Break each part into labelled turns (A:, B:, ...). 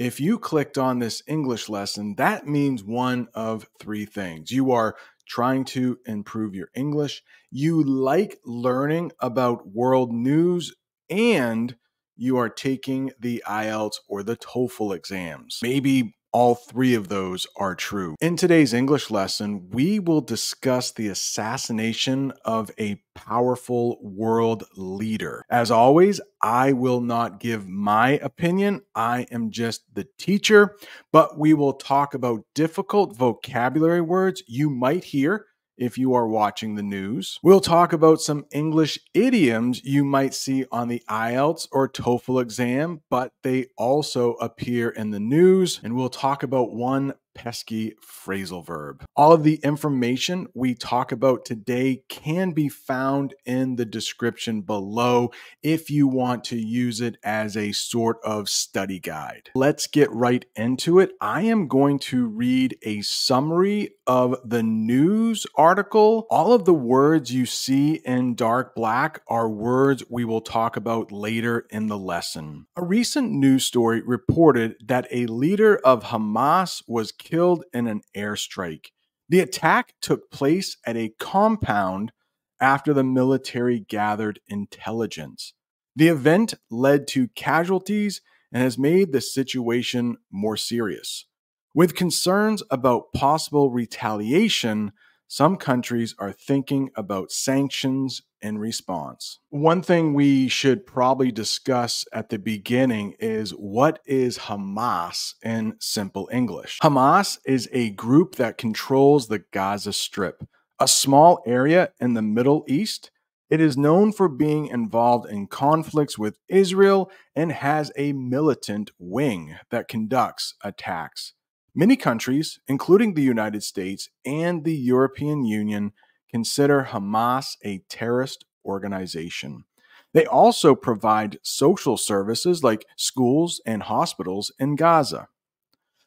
A: If you clicked on this English lesson, that means one of three things. You are trying to improve your English, you like learning about world news, and you are taking the IELTS or the TOEFL exams. Maybe all three of those are true. In today's English lesson, we will discuss the assassination of a powerful world leader. As always, I will not give my opinion. I am just the teacher, but we will talk about difficult vocabulary words you might hear if you are watching the news. We'll talk about some English idioms you might see on the IELTS or TOEFL exam, but they also appear in the news. And we'll talk about one pesky phrasal verb. All of the information we talk about today can be found in the description below if you want to use it as a sort of study guide. Let's get right into it. I am going to read a summary of the news article. All of the words you see in dark black are words we will talk about later in the lesson. A recent news story reported that a leader of Hamas was killed in an airstrike. The attack took place at a compound after the military gathered intelligence. The event led to casualties and has made the situation more serious. With concerns about possible retaliation, some countries are thinking about sanctions in response. One thing we should probably discuss at the beginning is what is Hamas in simple English. Hamas is a group that controls the Gaza Strip, a small area in the Middle East. It is known for being involved in conflicts with Israel and has a militant wing that conducts attacks. Many countries, including the United States and the European Union, consider Hamas a terrorist organization. They also provide social services like schools and hospitals in Gaza.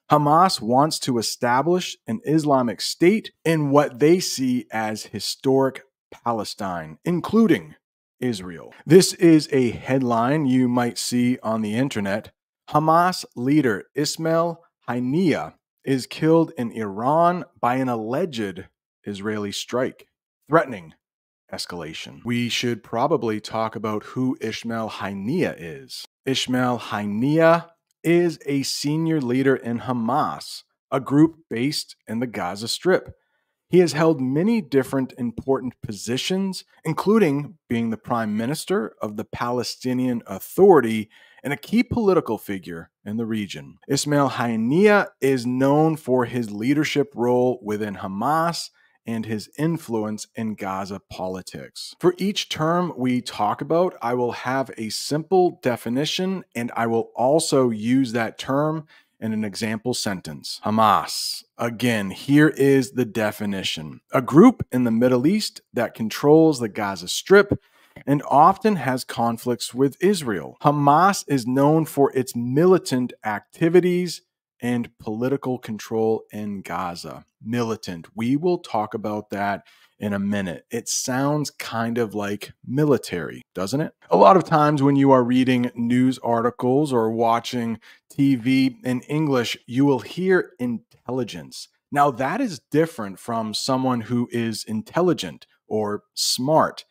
A: Hamas wants to establish an Islamic state in what they see as historic Palestine, including Israel. This is a headline you might see on the internet. Hamas leader Ismail Haniyeh is killed in Iran by an alleged Israeli strike, threatening escalation. We should probably talk about who Ismail Haniyeh is. Ismail Haniyeh is a senior leader in Hamas, a group based in the Gaza Strip. He has held many different important positions, including being the prime minister of the Palestinian Authority and a key political figure in the region. Ismail Haniyeh is known for his leadership role within Hamas and his influence in Gaza politics. For each term we talk about, I will have a simple definition, and I will also use that term in an example sentence. Hamas. Again, here is the definition. A group in the Middle East that controls the Gaza Strip and often has conflicts with Israel. Hamas is known for its militant activities and political control in Gaza. Militant. We will talk about that in a minute. It sounds kind of like military, doesn't it? A lot of times when you are reading news articles or watching TV in English, you will hear intelligence. Now, that is different from someone who is intelligent or smart.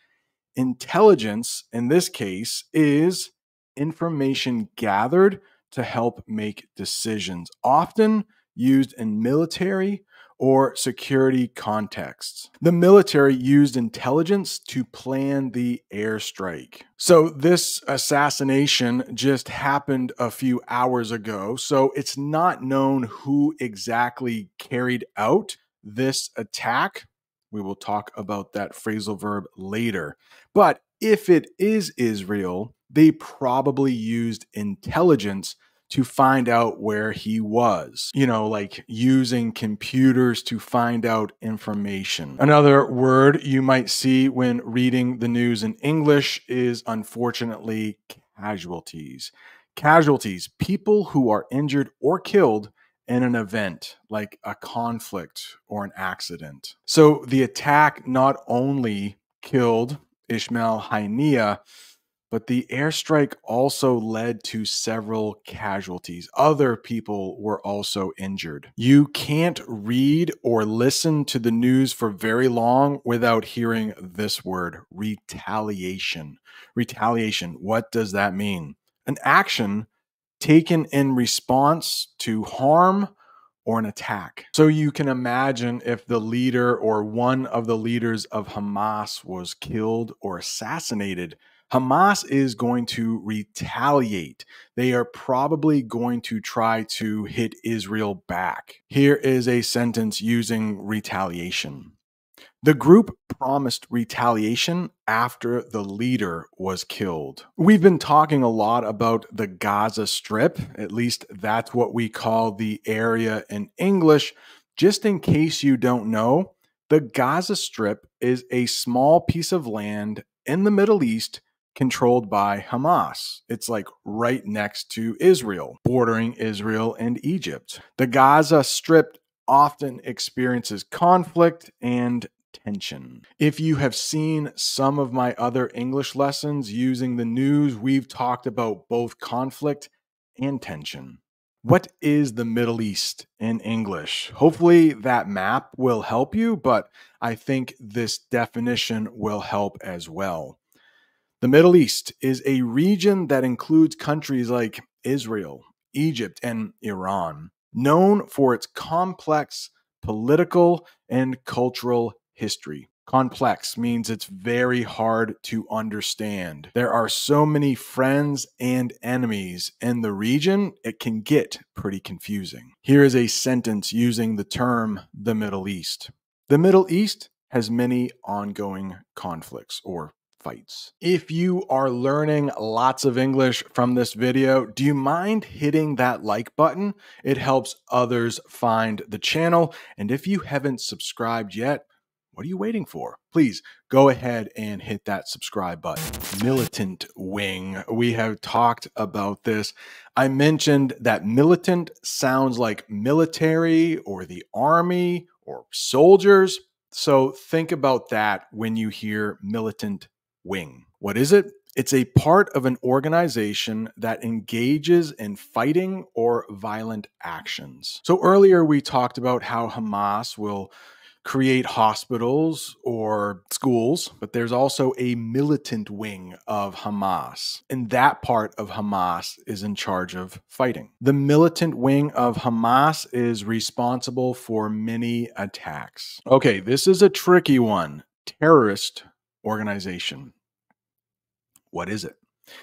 A: Intelligence, in this case, is information gathered to help make decisions, often used in military or security contexts. The military used intelligence to plan the airstrike. So this assassination just happened a few hours ago, so it's not known who exactly carried out this attack. We will talk about that phrasal verb later. But if it is Israel, they probably used intelligence to find out where he was. You know, like using computers to find out information. Another word you might see when reading the news in English is, unfortunately, casualties. Casualties, people who are injured or killed in an event like a conflict or an accident. So the attack not only killed Ismail Haniyeh, but the airstrike also led to several casualties. Other people were also injured. You can't read or listen to the news for very long without hearing this word, retaliation. Retaliation, what does that mean? An action taken in response to harm or an attack. So you can imagine if the leader or one of the leaders of Hamas was killed or assassinated, Hamas is going to retaliate. They are probably going to try to hit Israel back. Here is a sentence using retaliation. The group promised retaliation after the leader was killed. We've been talking a lot about the Gaza Strip, at least that's what we call the area in English. Just in case you don't know, the Gaza Strip is a small piece of land in the Middle East controlled by Hamas. It's like right next to Israel, bordering Israel and Egypt. The Gaza Strip often experiences conflict and tension. If you have seen some of my other English lessons using the news, we've talked about both conflict and tension. What is the Middle East in English? Hopefully that map will help you, but I think this definition will help as well. The Middle East is a region that includes countries like Israel, Egypt, and Iran, known for its complex political and cultural history. Complex means it's very hard to understand. There are so many friends and enemies in the region, it can get pretty confusing. Here is a sentence using the term the Middle East. The Middle East has many ongoing conflicts or fights. If you are learning lots of English from this video, do you mind hitting that like button? It helps others find the channel. And if you haven't subscribed yet, what are you waiting for? Please go ahead and hit that subscribe button. Militant wing. We have talked about this. I mentioned that militant sounds like military or the army or soldiers. So think about that when you hear militant wing. What is it? It's a part of an organization that engages in fighting or violent actions. So earlier we talked about how Hamas will create hospitals or schools, but there's also a militant wing of Hamas. And that part of Hamas is in charge of fighting. The militant wing of Hamas is responsible for many attacks. Okay, this is a tricky one. Terrorist organization. What is it?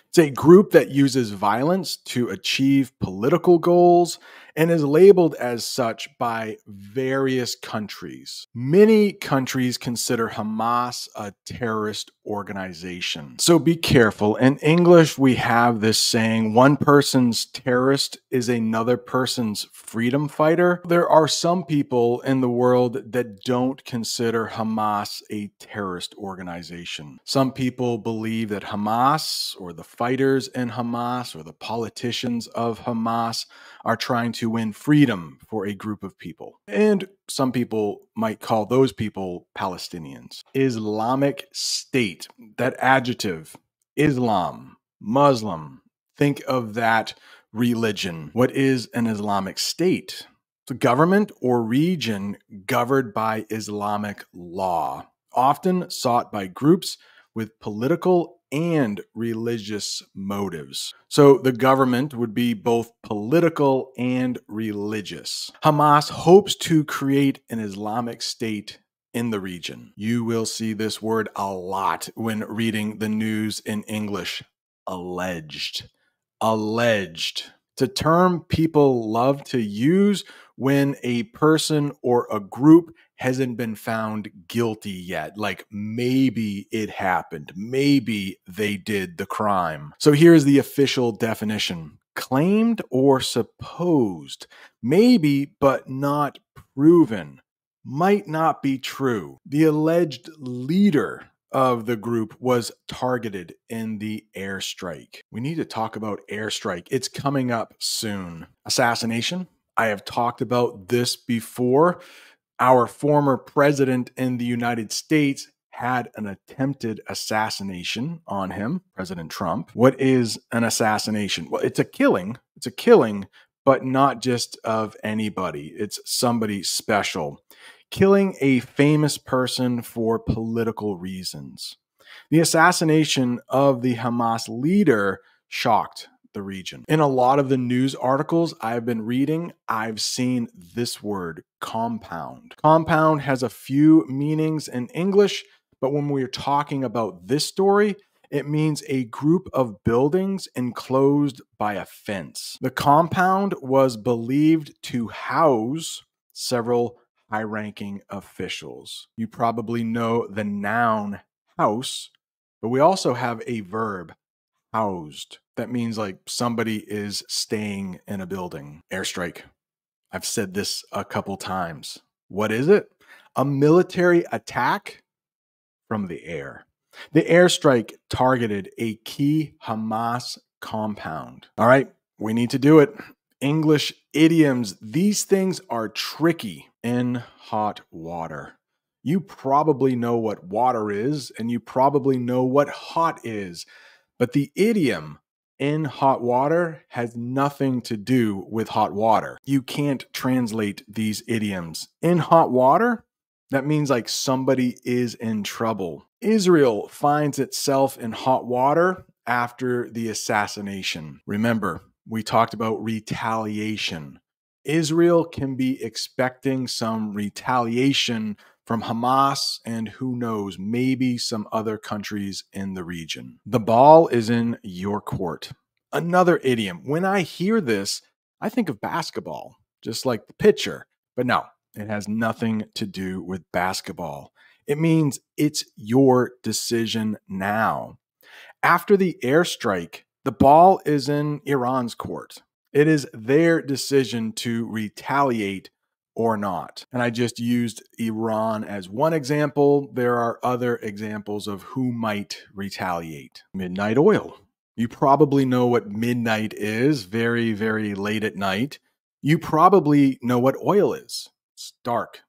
A: It's a group that uses violence to achieve political goals and is labeled as such by various countries. Many countries consider Hamas a terrorist organization. So be careful. In English, we have this saying, one person's terrorist is another person's freedom fighter. There are some people in the world that don't consider Hamas a terrorist organization. Some people believe that Hamas or the fighters in Hamas or the politicians of Hamas are trying to win freedom for a group of people. And some people might call those people Palestinians. Islamic State, that adjective, Islam, Muslim, think of that religion. What is an Islamic State? It's a government or region governed by Islamic law, often sought by groups with political and religious motives. So the government would be both political and religious. Hamas hopes to create an Islamic State in the region. You will see this word a lot when reading the news in English. Alleged. Alleged. It's a term people love to use when a person or a group hasn't been found guilty yet. Like maybe it happened. Maybe they did the crime. So here's the official definition. Claimed or supposed. Maybe, but not proven. Might not be true. The alleged leader of the group was targeted in the airstrike. We need to talk about airstrike. It's coming up soon. Assassination. I have talked about this before. Our former president in the United States had an attempted assassination on him, President Trump. What is an assassination? Well, it's a killing. It's a killing, but not just of anybody. It's somebody special. Killing a famous person for political reasons. The assassination of the Hamas leader shocked the region. In a lot of the news articles I've been reading, I've seen this word, compound. Compound has a few meanings in English, but when we're talking about this story, it means a group of buildings enclosed by a fence. The compound was believed to house several high-ranking officials. You probably know the noun house, but we also have a verb, housed. That means like somebody is staying in a building. Airstrike. I've said this a couple times. What is it? A military attack from the air. The airstrike targeted a key Hamas compound. All right, we need to do it. English idioms. These things are tricky in hot water. You probably know what water is, and you probably know what hot is. But the idiom in hot water has nothing to do with hot water. You can't translate these idioms. In hot water, that means like somebody is in trouble. Israel finds itself in hot water after the assassination. Remember, we talked about retaliation. Israel can be expecting some retaliation from Hamas and who knows, maybe some other countries in the region. The ball is in your court. Another idiom. When I hear this, I think of basketball, just like the pitcher. But no, it has nothing to do with basketball. It means it's your decision now. After the airstrike, the ball is in Iran's court. It is their decision to retaliate or not. And I just used Iran as one example. There are other examples of who might retaliate. Midnight oil. You probably know what midnight is, very, very late at night. You probably know what oil is. It's dark,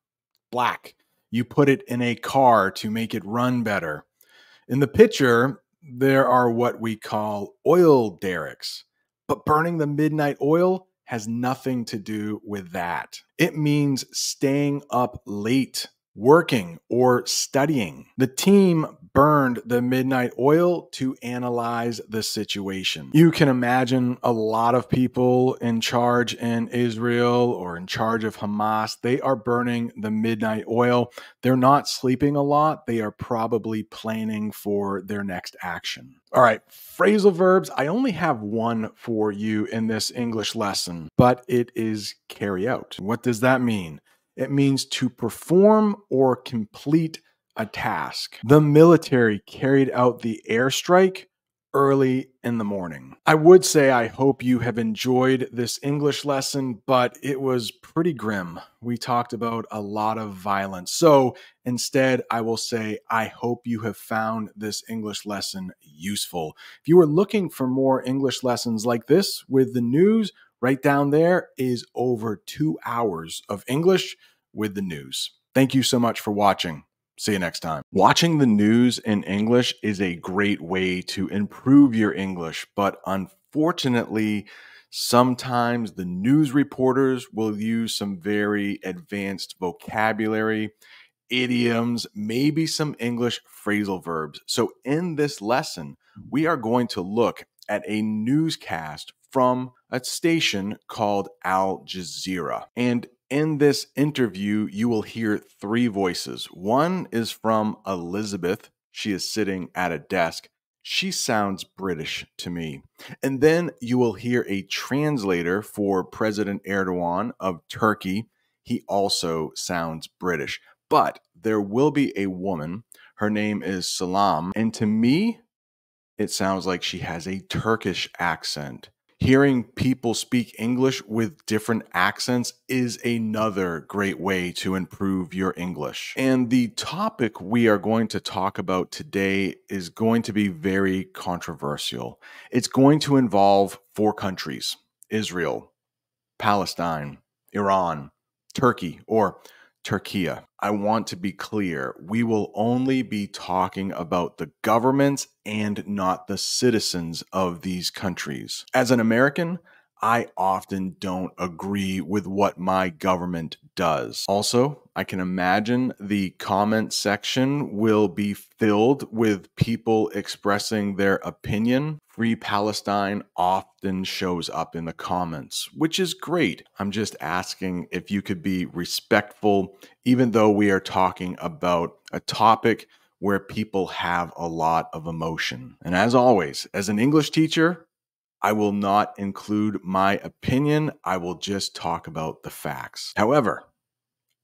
A: black. You put it in a car to make it run better. In the picture, there are what we call oil derricks, but burning the midnight oil has nothing to do with that. It means staying up late, working or studying. The team burned the midnight oil to analyze the situation. You can imagine a lot of people in charge in Israel or in charge of Hamas. They are burning the midnight oil. They're not sleeping a lot. They are probably planning for their next action. All right, phrasal verbs. I only have one for you in this English lesson, but it is carry out. What does that mean? It means to perform or complete a task. The military carried out the airstrike early in the morning. I would say I hope you have enjoyed this English lesson, but it was pretty grim. We talked about a lot of violence. So instead, I will say I hope you have found this English lesson useful. If you are looking for more English lessons like this with the news, right down there is over 2 hours of English with the news. Thank you so much for watching. See you next time. Watching the news in English is a great way to improve your English, but unfortunately, sometimes the news reporters will use some very advanced vocabulary, idioms, maybe some English phrasal verbs. So in this lesson, we are going to look at a newscast from a station called Al Jazeera. And in this interview, you will hear 3 voices. One is from Elizabeth. She is sitting at a desk. She sounds British to me. And then you will hear a translator for President Erdogan of Turkey. He also sounds British. But there will be a woman. Her name is Salam. And to me, it sounds like she has a Turkish accent. Hearing people speak English with different accents is another great way to improve your English. And the topic we are going to talk about today is going to be very controversial. It's going to involve 4 countries: Israel, Palestine, Iran, Turkey, or Turkey. I want to be clear. We will only be talking about the governments and not the citizens of these countries. As an American, I often don't agree with what my government does. Also, I can imagine the comment section will be filled with people expressing their opinion. Free Palestine often shows up in the comments, which is great. I'm just asking if you could be respectful, even though we are talking about a topic where people have a lot of emotion. And as always, as an English teacher, I will not include my opinion. I will just talk about the facts. However,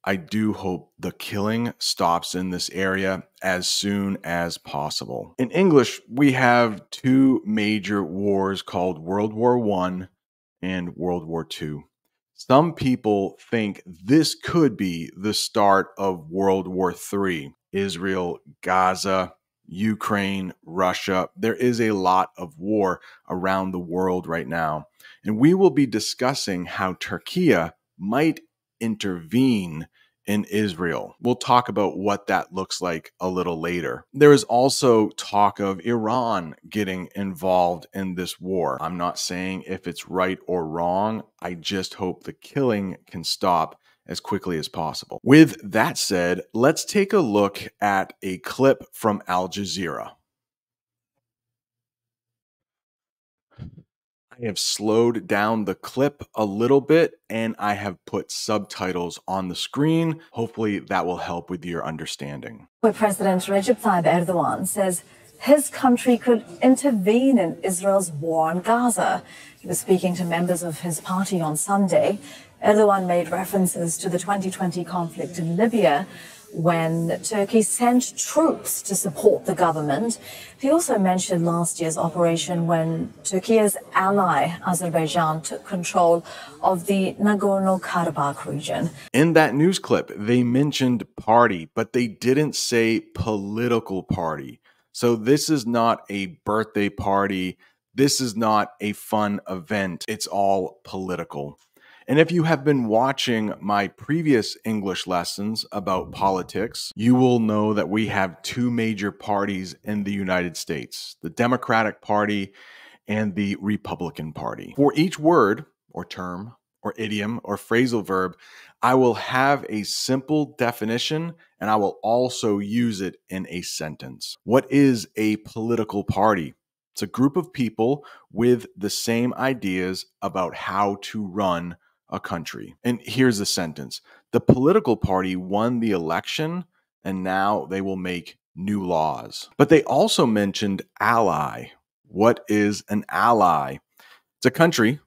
A: I do hope the killing stops in this area as soon as possible. In English, we have two major wars called World War I and World War II. Some people think this could be the start of World War III. Israel, Gaza, Ukraine, Russia. There is a lot of war around the world right now. And we will be discussing how Turkey might intervene in Israel. We'll talk about what that looks like a little later. There is also talk of Iran getting involved in this war. I'm not saying if it's right or wrong. I just hope the killing can stop as quickly as possible. With that said, let's take a look at a clip from Al Jazeera. I have slowed down the clip a little bit and I have put subtitles on the screen. Hopefully that will help with your understanding.
B: Where President Recep Tayyip Erdogan says his country could intervene in Israel's war on Gaza. He was speaking to members of his party on Sunday. Erdogan made references to the 2020 conflict in Libya, when Turkey sent troops to support the government. He also mentioned last year's operation when Turkey's ally, Azerbaijan, took control of the Nagorno-Karabakh region.
A: In that news clip, they mentioned party, but they didn't say political party. So this is not a birthday party. This is not a fun event. It's all political. And if you have been watching my previous English lessons about politics, you will know that we have two major parties in the United States, the Democratic Party and the Republican Party. For each word or term or idiom or phrasal verb, I will have a simple definition and I will also use it in a sentence. What is a political party? It's a group of people with the same ideas about how to run a country. And here's the sentence. The political party won the election and now they will make new laws. But they also mentioned ally. What is an ally? It's a country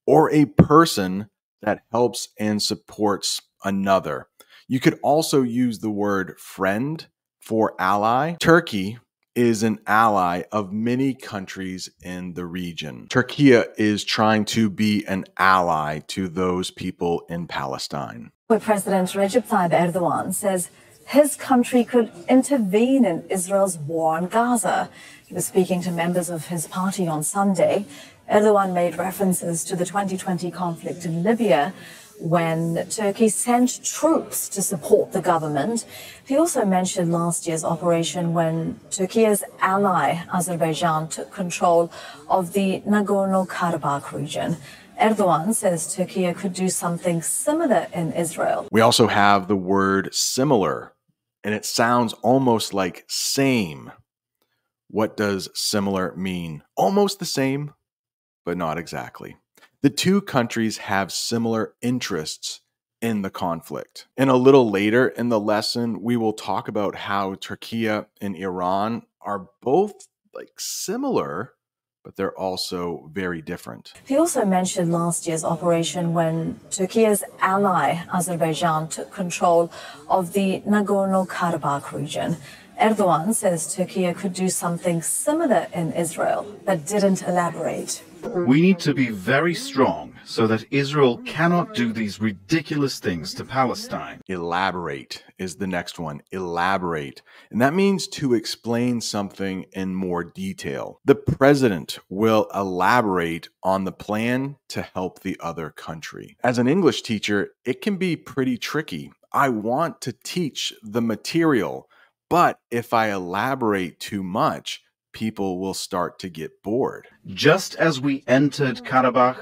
A: or a person that helps and supports another. You could also use the word friend for ally. Turkey is an ally of many countries in the region. Turkey is trying to be an ally to those people in Palestine.
B: Where President Recep Tayyip Erdogan says his country could intervene in Israel's war on Gaza. He was speaking to members of his party on Sunday. Erdogan made references to the 2020 conflict in Libya, when Turkey sent troops to support the government. He also mentioned last year's operation when Turkey's ally, Azerbaijan, took control of the Nagorno-Karabakh region. Erdogan says Turkey could do something similar in Israel.
A: We also have the word similar, and it sounds almost like same. What does similar mean? Almost the same, but not exactly. The two countries have similar interests in the conflict. And a little later in the lesson, we will talk about how Turkey and Iran are both similar, but they're also very different.
B: He also mentioned last year's operation when Turkey's ally, Azerbaijan, took control of the Nagorno-Karabakh region. Erdogan says Turkey could do something similar in Israel, but didn't elaborate.
C: We need to be very strong so that Israel cannot do these ridiculous things to Palestine.
A: Elaborate is the next one. Elaborate. And that means to explain something in more detail. The president will elaborate on the plan to help the other country. As an English teacher, it can be pretty tricky. I want to teach the material, but if I elaborate too much, people will start to get bored.
C: Just as we entered Karabakh,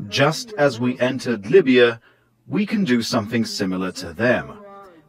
C: just as we entered Libya, we can do something similar to them.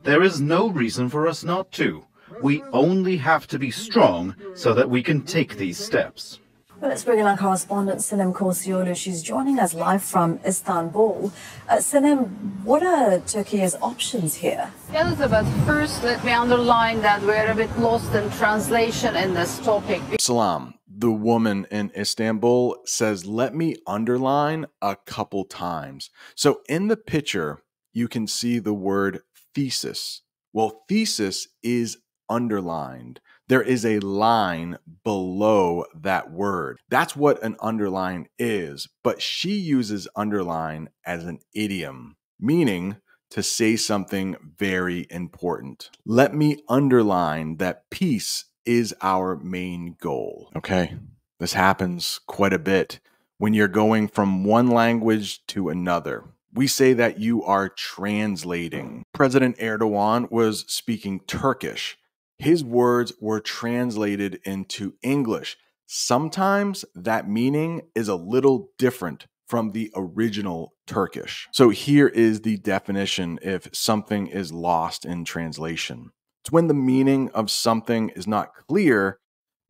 C: There is no reason for us not to. We only have to be strong so that we can take these steps.
B: Well, let's bring in our correspondent, Sinem Korsiolu. She's joining us live from Istanbul. Sinem, what are Turkey's options here?
D: Elizabeth, first let me underline that we're a bit lost in translation in this topic.
A: Salam, the woman in Istanbul, says, let me underline a couple times. So in the picture, you can see the word thesis. Well, thesis is underlined. There is a line below that word. That's what an underline is, but she uses underline as an idiom, meaning to say something very important. Let me underline that peace is our main goal. Okay, this happens quite a bit when you're going from one language to another. We say that you are translating. President Erdogan was speaking Turkish. His words were translated into English. Sometimes that meaning is a little different from the original Turkish. So here is the definition if something is lost in translation. It's when the meaning of something is not clear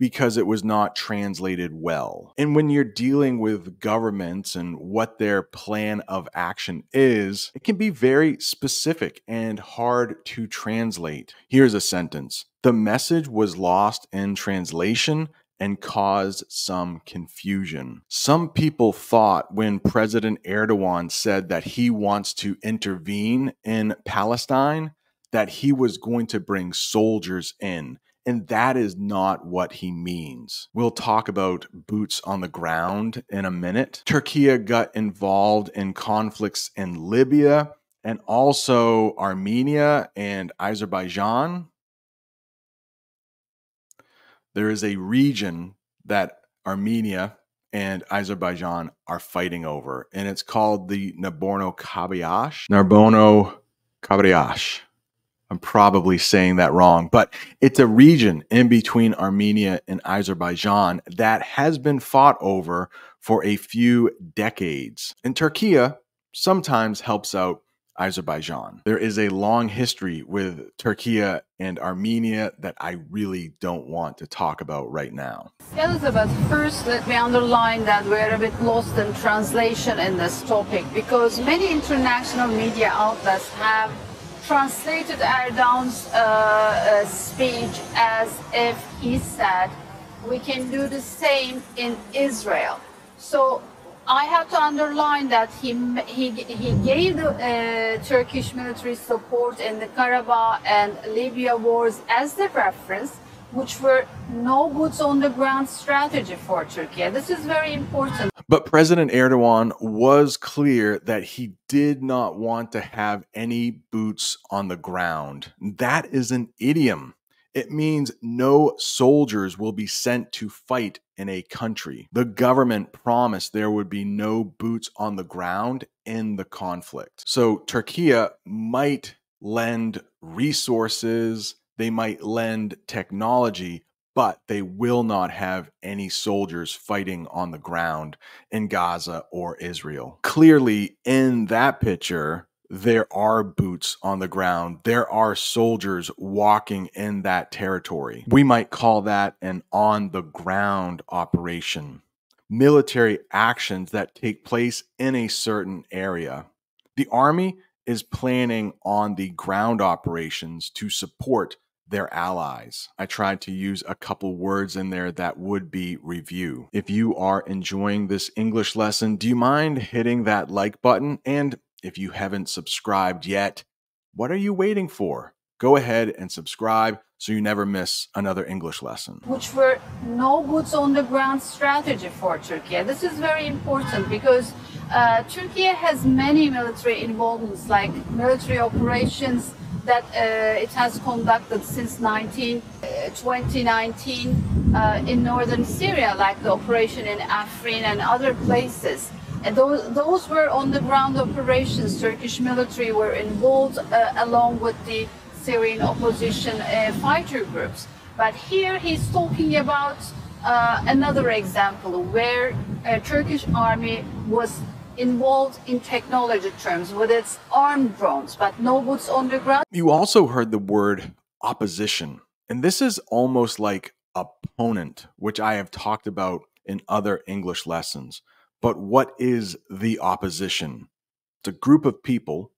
A: because it was not translated well. And when you're dealing with governments and what their plan of action is, it can be very specific and hard to translate. Here's a sentence. The message was lost in translation and caused some confusion. Some people thought when President Erdogan said that he wants to intervene in Palestine, that he was going to bring soldiers in. And that is not what he means. We'll talk about boots on the ground in a minute. Turkey got involved in conflicts in Libya and also Armenia and Azerbaijan. There is a region that Armenia and Azerbaijan are fighting over, and it's called the Nagorno-Karabakh. Nagorno-Karabakh. I'm probably saying that wrong, but it's a region in between Armenia and Azerbaijan that has been fought over for a few decades. And Turkey sometimes helps out Azerbaijan. There is a long history with Turkey and Armenia that I really don't want to talk about right now.
D: Elizabeth, first let me underline that we're a bit lost in translation in this topic because many international media outlets have translated Erdogan's speech as if he said we can do the same in Israel. So I have to underline that he gave the Turkish military support in the Karabakh and Libya wars as the reference, which were no boots on the ground strategy for Turkey. This is very important.
A: But President Erdogan was clear that he did not want to have any boots on the ground. That is an idiom. It means no soldiers will be sent to fight in a country. The government promised there would be no boots on the ground in the conflict. So Turkey might lend resources, they might lend technology, but they will not have any soldiers fighting on the ground in Gaza or Israel. Clearly, in that picture, there are boots on the ground. There are soldiers walking in that territory. We might call that an on-the-ground operation. Military actions that take place in a certain area. The army is planning on the ground operations to support their allies. I tried to use a couple words in there that would be review. If you are enjoying this English lesson, do you mind hitting that like button? And if you haven't subscribed yet, what are you waiting for? Go ahead and subscribe so you never miss another English lesson.
D: Which were no boots on the ground strategy for Turkey. This is very important because Turkey has many military involvements, like military operations that it has conducted since 2019 in northern Syria, like the operation in Afrin and other places. And those were on the ground operations. Turkish military were involved along with the Syrian opposition fighter groups. But here he's talking about another example where a Turkish army was involved in technology terms with its armed drones, but no boots on the ground.
A: You also heard the word opposition, and this is almost like opponent, which I have talked about in other English lessons. But what is the opposition? It's a group of people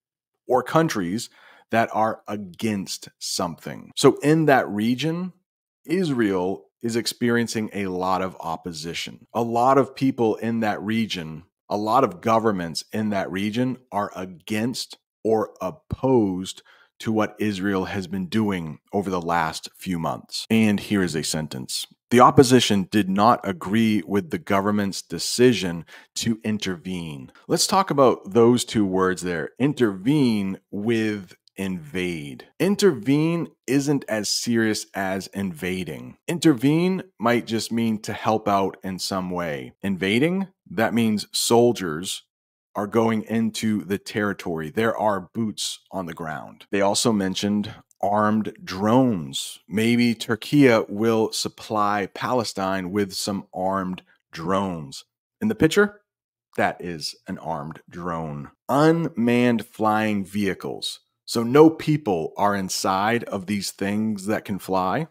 A: or countries that are against something. So in that region, Israel is experiencing a lot of opposition. A lot of people in that region, a lot of governments in that region are against or opposed to what Israel has been doing over the last few months. And here is a sentence. The opposition did not agree with the government's decision to intervene. Let's talk about those two words there. Intervene with invade. Intervene isn't as serious as invading. Intervene might just mean to help out in some way. Invading, that means soldiers are going into the territory. There are boots on the ground. They also mentioned armed drones. Maybe Turkey will supply Palestine with some armed drones. In the picture, that is an armed drone. Unmanned flying vehicles. So no people are inside of these things that can fly,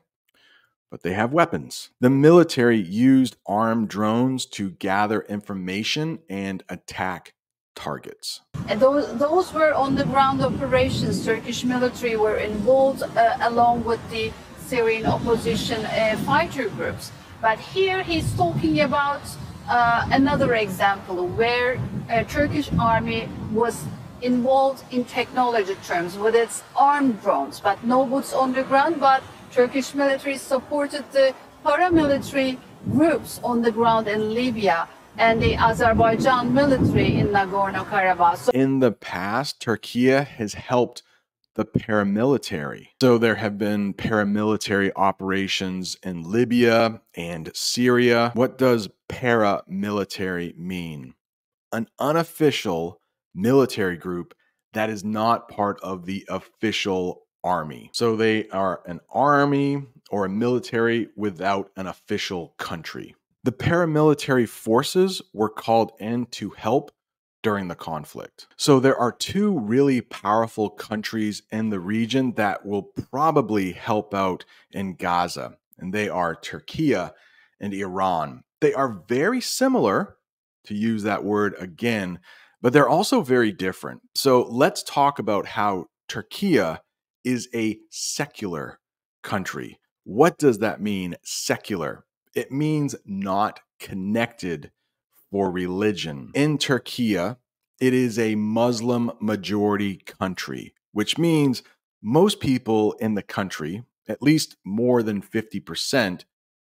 A: but they have weapons. The military used armed drones to gather information and attack targets.
D: And those were on the ground operations. Turkish military were involved along with the Syrian opposition fighter groups. But here he's talking about another example where a Turkish army was involved in technology terms with its armed drones, but no boots on the ground. But Turkish military supported the paramilitary groups on the ground in Libya and the Azerbaijan military in Nagorno-Karabakh. So
A: in the past, Turkey has helped the paramilitary. So there have been paramilitary operations in Libya and Syria. What does paramilitary mean? An unofficial military group that is not part of the official army. So they are an army or a military without an official country. The paramilitary forces were called in to help during the conflict. So there are two really powerful countries in the region that will probably help out in Gaza, and they are Turkey and Iran. They are very similar, to use that word again, but they're also very different. So let's talk about how Turkey is a secular country. What does that mean, secular? It means not connected for religion. In Turkey, it is a Muslim majority country, which means most people in the country, at least more than 50%,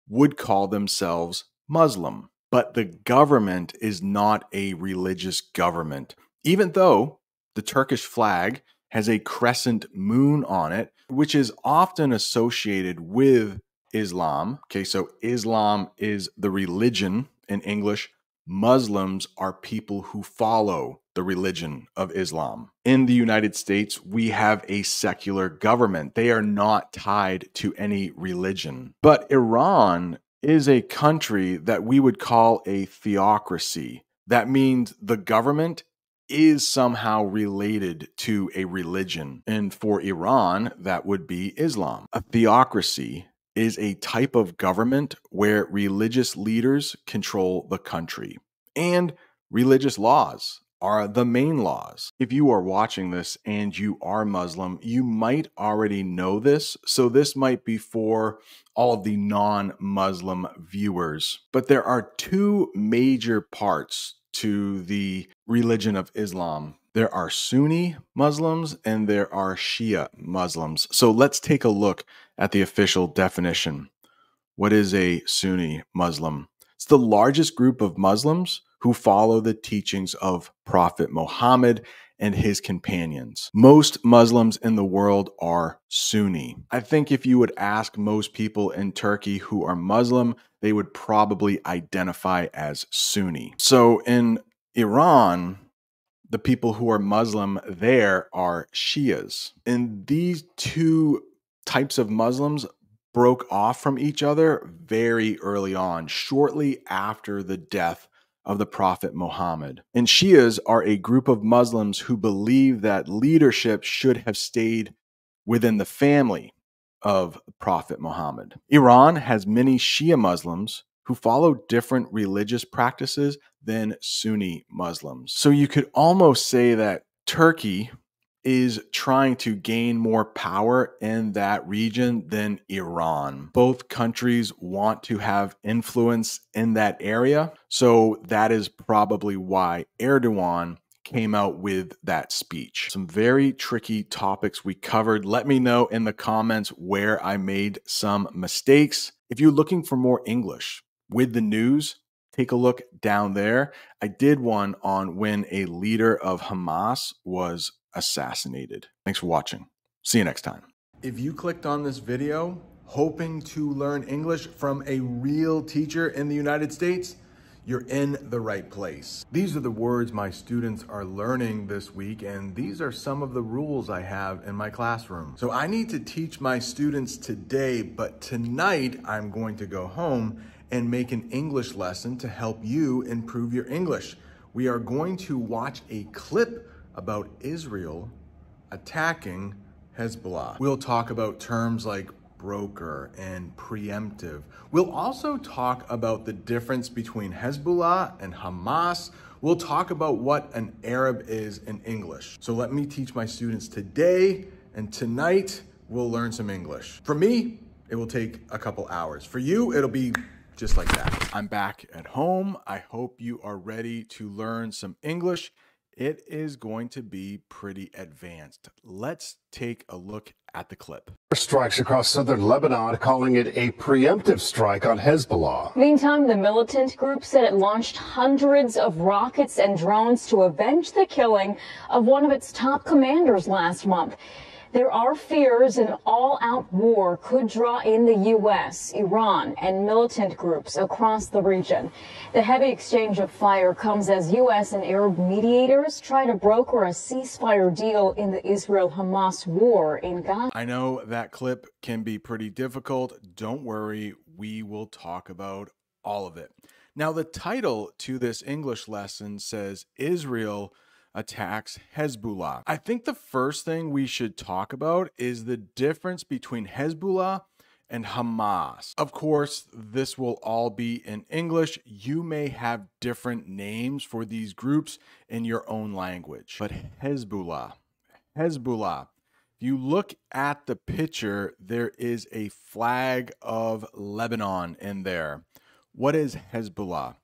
A: would call themselves Muslim. But the government is not a religious government, even though the Turkish flag has a crescent moon on it, which is often associated with Islam. Okay, so Islam is the religion in English. Muslims are people who follow the religion of Islam. In the United States, we have a secular government. They are not tied to any religion. But Iran is a country that we would call a theocracy. That means the government is somehow related to a religion. And for Iran, that would be Islam. A theocracy is a type of government where religious leaders control the country, and religious laws are the main laws. If you are watching this and you are Muslim, you might already know this, so this might be for all of the non-Muslim viewers. But there are two major parts to the religion of Islam. There are Sunni Muslims and there are Shia Muslims. So let's take a look at the official definition. What is a Sunni Muslim? It's the largest group of Muslims who follow the teachings of Prophet Muhammad and his companions. Most Muslims in the world are Sunni. I think if you would ask most people in Turkey who are Muslim, they would probably identify as Sunni. So in Iran, the people who are Muslim there are Shias. And these two types of Muslims broke off from each other very early on, shortly after the death of the Prophet Muhammad. And Shias are a group of Muslims who believe that leadership should have stayed within the family of Prophet Muhammad. Iran has many Shia Muslims who follow different religious practices than Sunni Muslims. So you could almost say that Turkey is trying to gain more power in that region than Iran. Both countries want to have influence in that area. So that is probably why Erdogan came out with that speech. Some very tricky topics we covered. Let me know in the comments where I made some mistakes. If you're looking for more English with the news, take a look down there. I did one on when a leader of Hamas was assassinated. Thanks for watching. See you next time. If you clicked on this video hoping to learn English from a real teacher in the United States, you're in the right place. These are the words my students are learning this week, and these are some of the rules I have in my classroom. So I need to teach my students today, but tonight I'm going to go home and make an English lesson to help you improve your English. We are going to watch a clip about Israel attacking Hezbollah. We'll talk about terms like broker and preemptive. We'll also talk about the difference between Hezbollah and Hamas. We'll talk about what an Arab is in English. So let me teach my students today, and tonight we'll learn some English. For me, it will take a couple hours. For you, it'll be just like that. I'm back at home. I hope you are ready to learn some English. It is going to be pretty advanced. Let's take a look at the clip.
E: Strikes across southern Lebanon, calling it a preemptive strike on Hezbollah.
F: Meantime, the militant group said it launched hundreds of rockets and drones to avenge the killing of one of its top commanders last month. There are fears an all-out war could draw in the U.S., Iran, and militant groups across the region. The heavy exchange of fire comes as U.S. and Arab mediators try to broker a ceasefire deal in the Israel-Hamas war in Gaza.
A: I know that clip can be pretty difficult. Don't worry, we will talk about all of it. Now, the title to this English lesson says Israel attacks Hezbollah. I think the first thing we should talk about is the difference between Hezbollah and Hamas. Of course, this will all be in English. You may have different names for these groups in your own language. But Hezbollah, if you look at the picture, there is a flag of Lebanon in there. What is Hezbollah?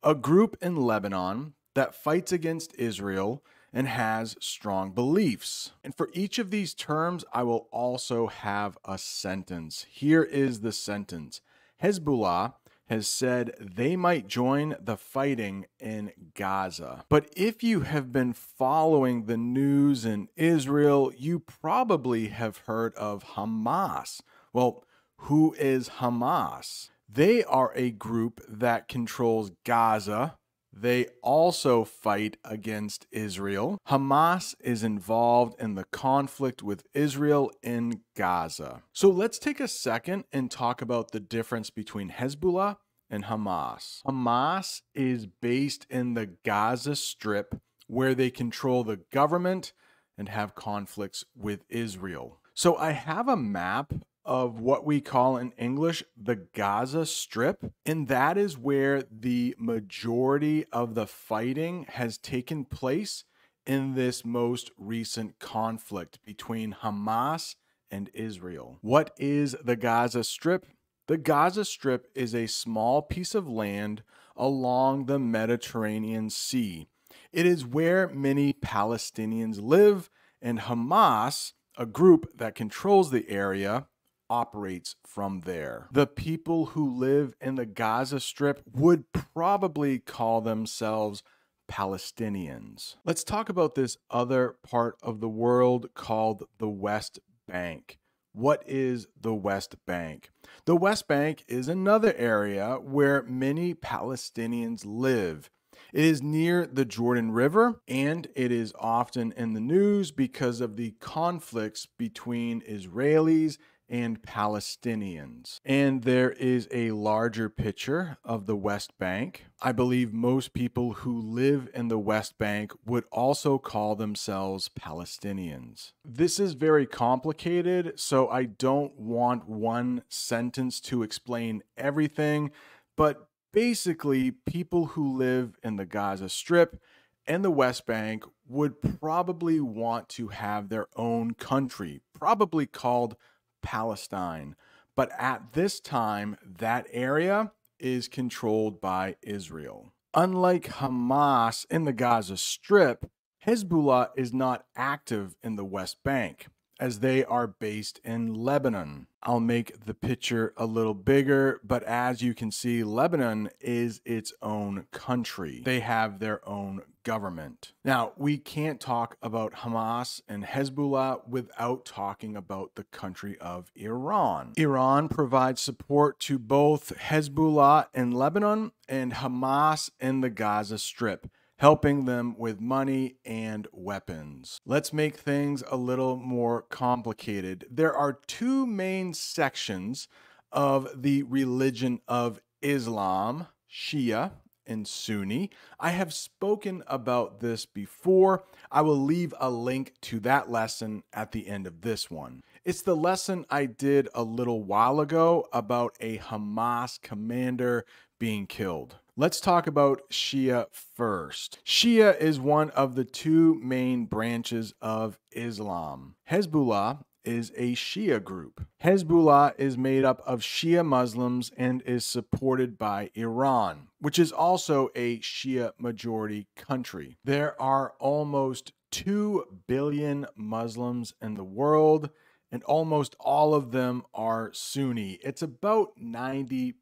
A: A group in Lebanon that fights against Israel and has strong beliefs. And for each of these terms, I will also have a sentence. Here is the sentence. Hezbollah has said they might join the fighting in Gaza. But if you have been following the news in Israel, you probably have heard of Hamas. Well, who is Hamas? They are a group that controls Gaza. They also fight against Israel. Hamas is involved in the conflict with Israel in Gaza. So let's take a second and talk about the difference between Hezbollah and Hamas. Hamas is based in the Gaza Strip, where they control the government and have conflicts with Israel. So I have a map of what we call in English the Gaza Strip, and that is where the majority of the fighting has taken place in this most recent conflict between Hamas and Israel. What is the Gaza Strip? The Gaza Strip is a small piece of land along the Mediterranean Sea. It is where many Palestinians live, and Hamas, a group that controls the area, operates from there. The people who live in the Gaza Strip would probably call themselves Palestinians. Let's talk about this other part of the world called the West Bank. What is the West Bank? The West Bank is another area where many Palestinians live. It is near the Jordan River, and it is often in the news because of the conflicts between Israelis and Palestinians. And there is a larger picture of the West Bank. I believe most people who live in the West Bank would also call themselves Palestinians. This is very complicated, so I don't want one sentence to explain everything, but basically, people who live in the Gaza Strip and the West Bank would probably want to have their own country, probably called Palestine. But at this time, that area is controlled by Israel. Unlike Hamas in the Gaza Strip, Hezbollah is not active in the West Bank, as they are based in Lebanon. I'll make the picture a little bigger, but as you can see, Lebanon is its own country. They have their own government. Now, we can't talk about Hamas and Hezbollah without talking about the country of Iran. Iran provides support to both Hezbollah in Lebanon and Hamas in the Gaza Strip, helping them with money and weapons. Let's make things a little more complicated. There are two main sections of the religion of Islam, Shia and Sunni. I have spoken about this before. I will leave a link to that lesson at the end of this one. It's the lesson I did a little while ago about a Hamas commander being killed. Let's talk about Shia first. Shia is one of the two main branches of Islam. Hezbollah is a Shia group. Hezbollah is made up of Shia Muslims and is supported by Iran, which is also a Shia majority country. There are almost 2 billion Muslims in the world, and almost all of them are Sunni. It's about 90%.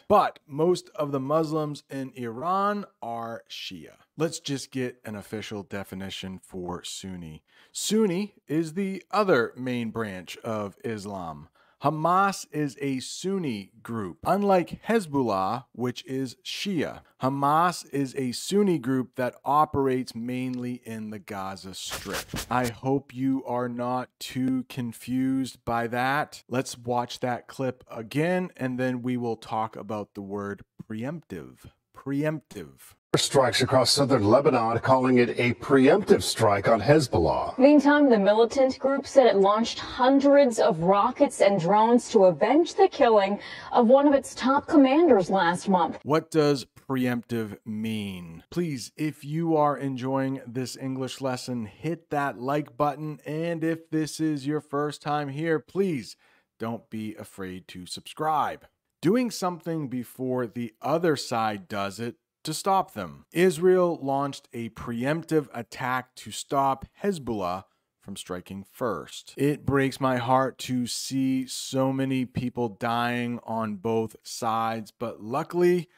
A: But most of the Muslims in Iran are Shia. Let's just get an official definition for Sunni. Sunni is the other main branch of Islam. Hamas is a Sunni group, unlike Hezbollah, which is Shia. Hamas is a Sunni group that operates mainly in the Gaza Strip. I hope you are not too confused by that. Let's watch that clip again, and then we will talk about the word preemptive. Preemptive.
E: Strikes across southern Lebanon, calling it a preemptive strike on Hezbollah.
F: Meantime, the militant group said it launched hundreds of rockets and drones to avenge the killing of one of its top commanders last month.
A: What does preemptive mean? Please, if you are enjoying this English lesson, hit that like button. And if this is your first time here, please don't be afraid to subscribe. Doing something before the other side does it to stop them. Israel launched a preemptive attack to stop Hezbollah from striking first. It breaks my heart to see so many people dying on both sides, but luckily,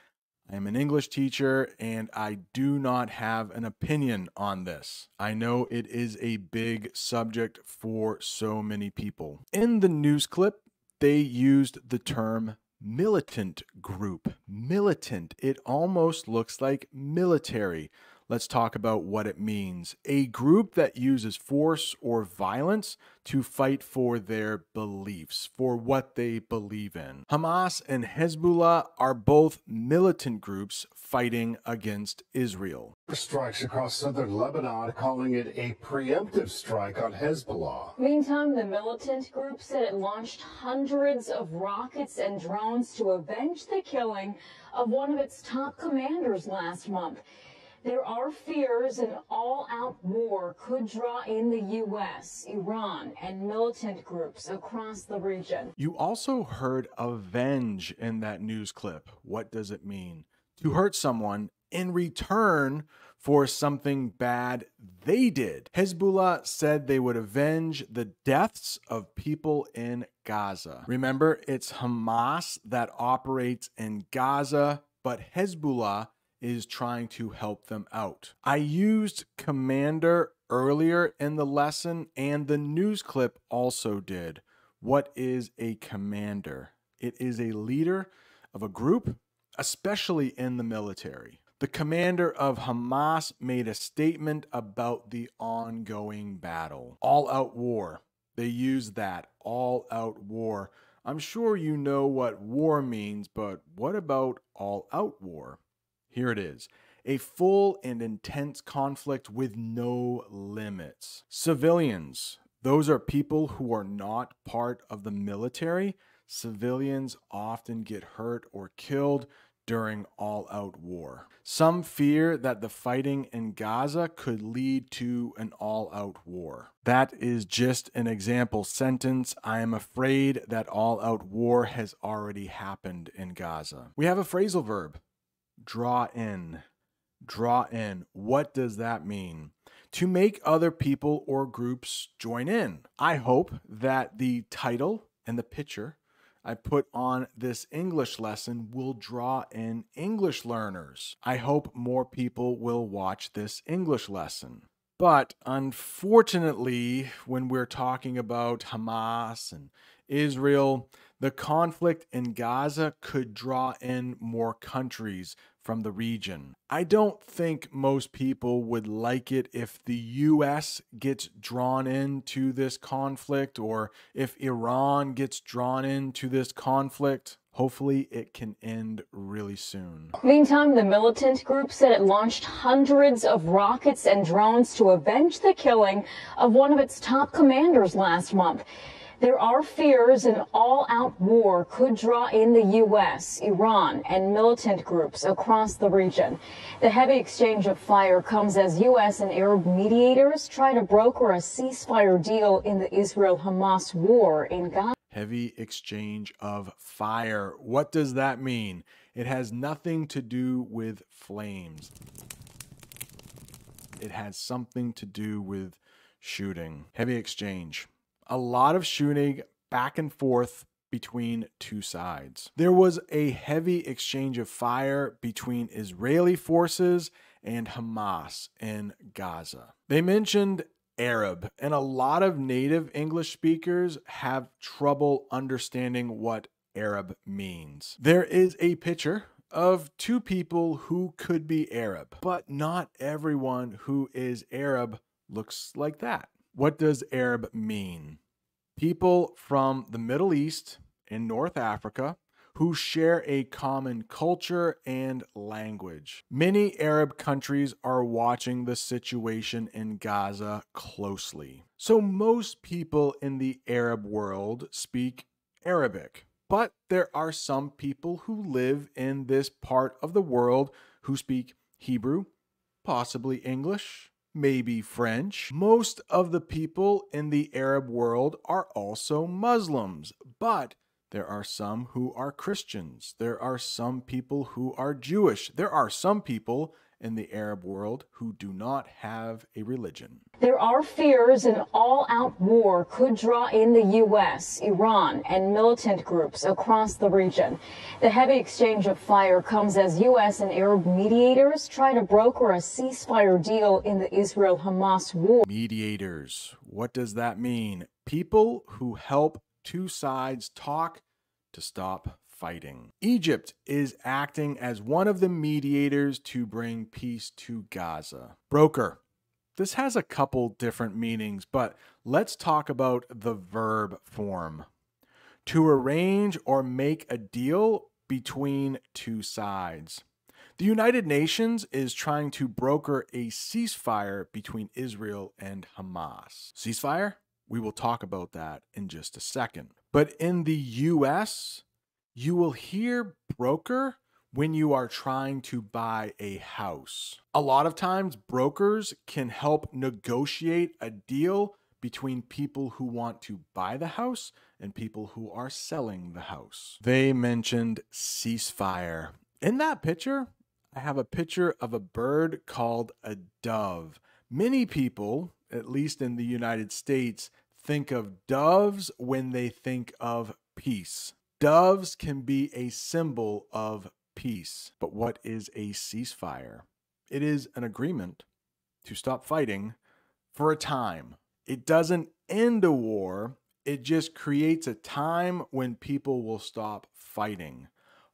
A: I am an English teacher and I do not have an opinion on this. I know it is a big subject for so many people. In the news clip, they used the term militant group. Militant. It almost looks like military. Let's talk about what it means. A group that uses force or violence to fight for their beliefs, for what they believe in. Hamas and Hezbollah are both militant groups fighting against Israel.
E: Strikes across southern Lebanon, calling it a preemptive strike on Hezbollah.
F: Meantime, the militant group said it launched hundreds of rockets and drones to avenge the killing of one of its top commanders last month. There are fears an all-out war could draw in the U.S., Iran, and militant groups across the region.
A: You also heard avenge in that news clip. What does it mean? To hurt someone in return for something bad they did. Hezbollah said they would avenge the deaths of people in Gaza. Remember, it's Hamas that operates in Gaza, but Hezbollah is trying to help them out. I used commander earlier in the lesson, and the news clip also did. What is a commander? It is a leader of a group, especially in the military. The commander of Hamas made a statement about the ongoing battle. All-out war. They use that, all-out war. I'm sure you know what war means, but what about all-out war? Here it is. A full and intense conflict with no limits. Civilians. Those are people who are not part of the military. Civilians often get hurt or killed during all-out war. Some fear that the fighting in Gaza could lead to an all-out war. That is just an example sentence. I am afraid that all-out war has already happened in Gaza. We have a phrasal verb, draw in. Draw in. What does that mean? To make other people or groups join in. I hope that the title and the picture I put on this English lesson will draw in English learners. I hope more people will watch this English lesson. But unfortunately, when we're talking about Hamas and Israel, the conflict in Gaza could draw in more countries from the region. I don't think most people would like it if the US gets drawn into this conflict or if Iran gets drawn into this conflict. Hopefully it can end really soon.
F: Meantime, the militant group said it launched hundreds of rockets and drones to avenge the killing of one of its top commanders last month. There are fears an all-out war could draw in the U.S., Iran, and militant groups across the region. The heavy exchange of fire comes as U.S. and Arab mediators try to broker a ceasefire deal in the Israel-Hamas war in Gaza.
A: Heavy exchange of fire. What does that mean? It has nothing to do with flames. It has something to do with shooting. Heavy exchange. A lot of shooting back and forth between two sides. There was a heavy exchange of fire between Israeli forces and Hamas in Gaza. They mentioned Arab, and a lot of native English speakers have trouble understanding what Arab means. There is a picture of two people who could be Arab, but not everyone who is Arab looks like that. What does Arab mean? People from the Middle East and North Africa who share a common culture and language. Many Arab countries are watching the situation in Gaza closely. So most people in the Arab world speak Arabic, but there are some people who live in this part of the world who speak Hebrew, possibly English, maybe French. Most of the people in the Arab world are also Muslims, but there are some who are Christians. There are some people who are Jewish. There are some people in the Arab world who do not have a religion.
F: There are fears an all-out war could draw in the U.S., Iran, and militant groups across the region. The heavy exchange of fire comes as U.S. and Arab mediators try to broker a ceasefire deal in the Israel-Hamas war.
A: Mediators. What does that mean? People who help two sides talk to stop fighting. Egypt is acting as one of the mediators to bring peace to Gaza. Broker. This has a couple different meanings, but let's talk about the verb form. To arrange or make a deal between two sides. The United Nations is trying to broker a ceasefire between Israel and Hamas. Ceasefire? We will talk about that in just a second. But in the US, you will hear broker when you are trying to buy a house. A lot of times, brokers can help negotiate a deal between people who want to buy the house and people who are selling the house. They mentioned ceasefire. In that picture, I have a picture of a bird called a dove. Many people, at least in the United States, think of doves when they think of peace. Doves can be a symbol of peace. But what is a ceasefire? It is an agreement to stop fighting for a time. It doesn't end a war. It just creates a time when people will stop fighting.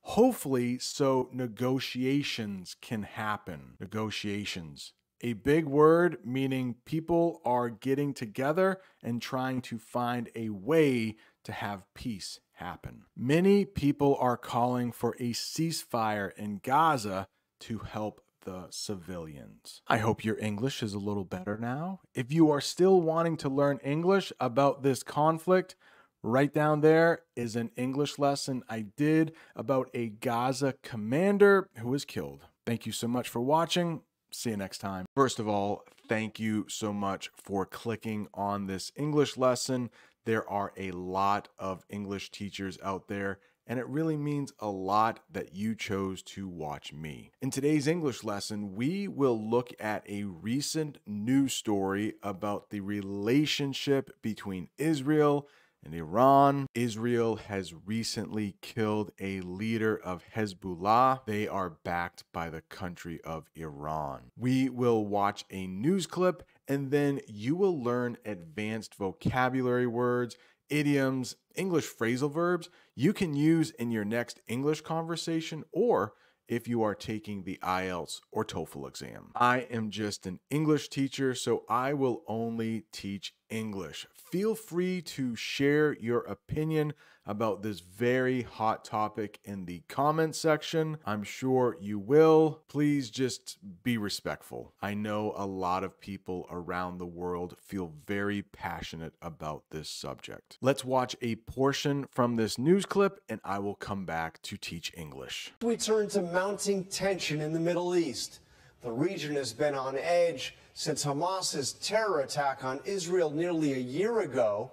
A: hopefully so negotiations can happen. Negotiations. A big word meaning people are getting together and trying to find a way to have peace happen. Many people are calling for a ceasefire in Gaza to help the civilians. I hope your English is a little better now. If you are still wanting to learn English about this conflict, right down there is an English lesson I did about a Gaza commander who was killed. Thank you so much for watching. See you next time. First of all, thank you so much for clicking on this English lesson. There are a lot of English teachers out there, and it really means a lot that you chose to watch me. In today's English lesson, we will look at a recent news story about the relationship between Israel and Iran. Israel has recently killed a leader of Hezbollah. They are backed by the country of Iran. We will watch a news clip, and then you will learn advanced vocabulary words, idioms, English phrasal verbs you can use in your next English conversation or if you are taking the IELTS or TOEFL exam. I am just an English teacher, so I will only teach English. Feel free to share your opinion about this very hot topic in the comment section. I'm sure you will. Please just be respectful. I know a lot of people around the world feel very passionate about this subject. Let's watch a portion from this news clip and I will come back to teach English.
G: We turn to mounting tension in the Middle East. The region has been on edge since Hamas's terror attack on Israel nearly a year ago.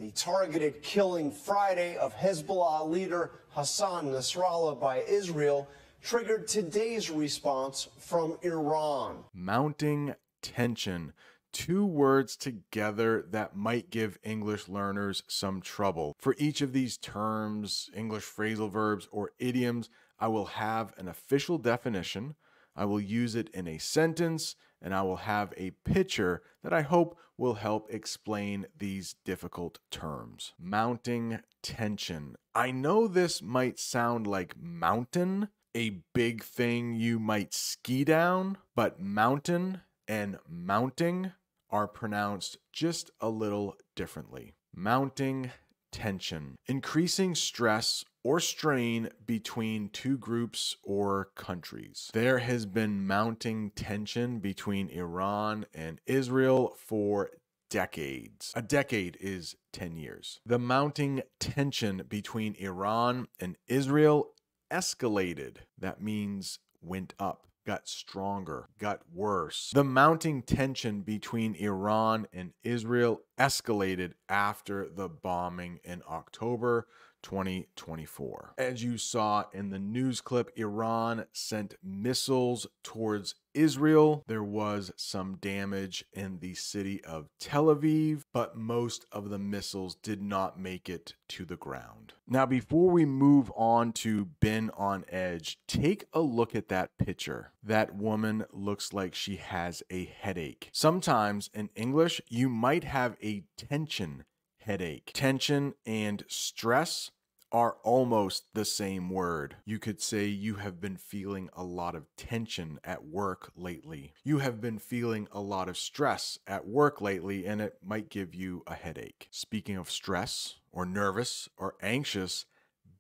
G: The targeted killing Friday of Hezbollah leader Hassan Nasrallah by Israel triggered today's response from Iran.
A: Mounting tension. Two words together that might give English learners some trouble. For each of these terms, English phrasal verbs, or idioms, I will have an official definition. I will use it in a sentence, and I will have a picture that I hope will help explain these difficult terms. Mounting tension. I know this might sound like mountain, a big thing you might ski down, but mountain and mounting are pronounced just a little differently. Mounting tension. Increasing stress or strain between two groups or countries. There has been mounting tension between Iran and Israel for decades. A decade is 10 years. The mounting tension between Iran and Israel escalated. That means went up, got stronger, got worse. The mounting tension between Iran and Israel escalated after the bombing in October 2024. As you saw in the news clip, Iran sent missiles towards Israel. There was some damage in the city of Tel Aviv, but most of the missiles did not make it to the ground. Now, before we move on to been on edge, take a look at that picture. That woman looks like she has a headache. Sometimes in English, you might have a tension headache. Tension and stress are almost the same word. You could say you have been feeling a lot of tension at work lately. You have been feeling a lot of stress at work lately, and it might give you a headache. Speaking of stress or nervous or anxious,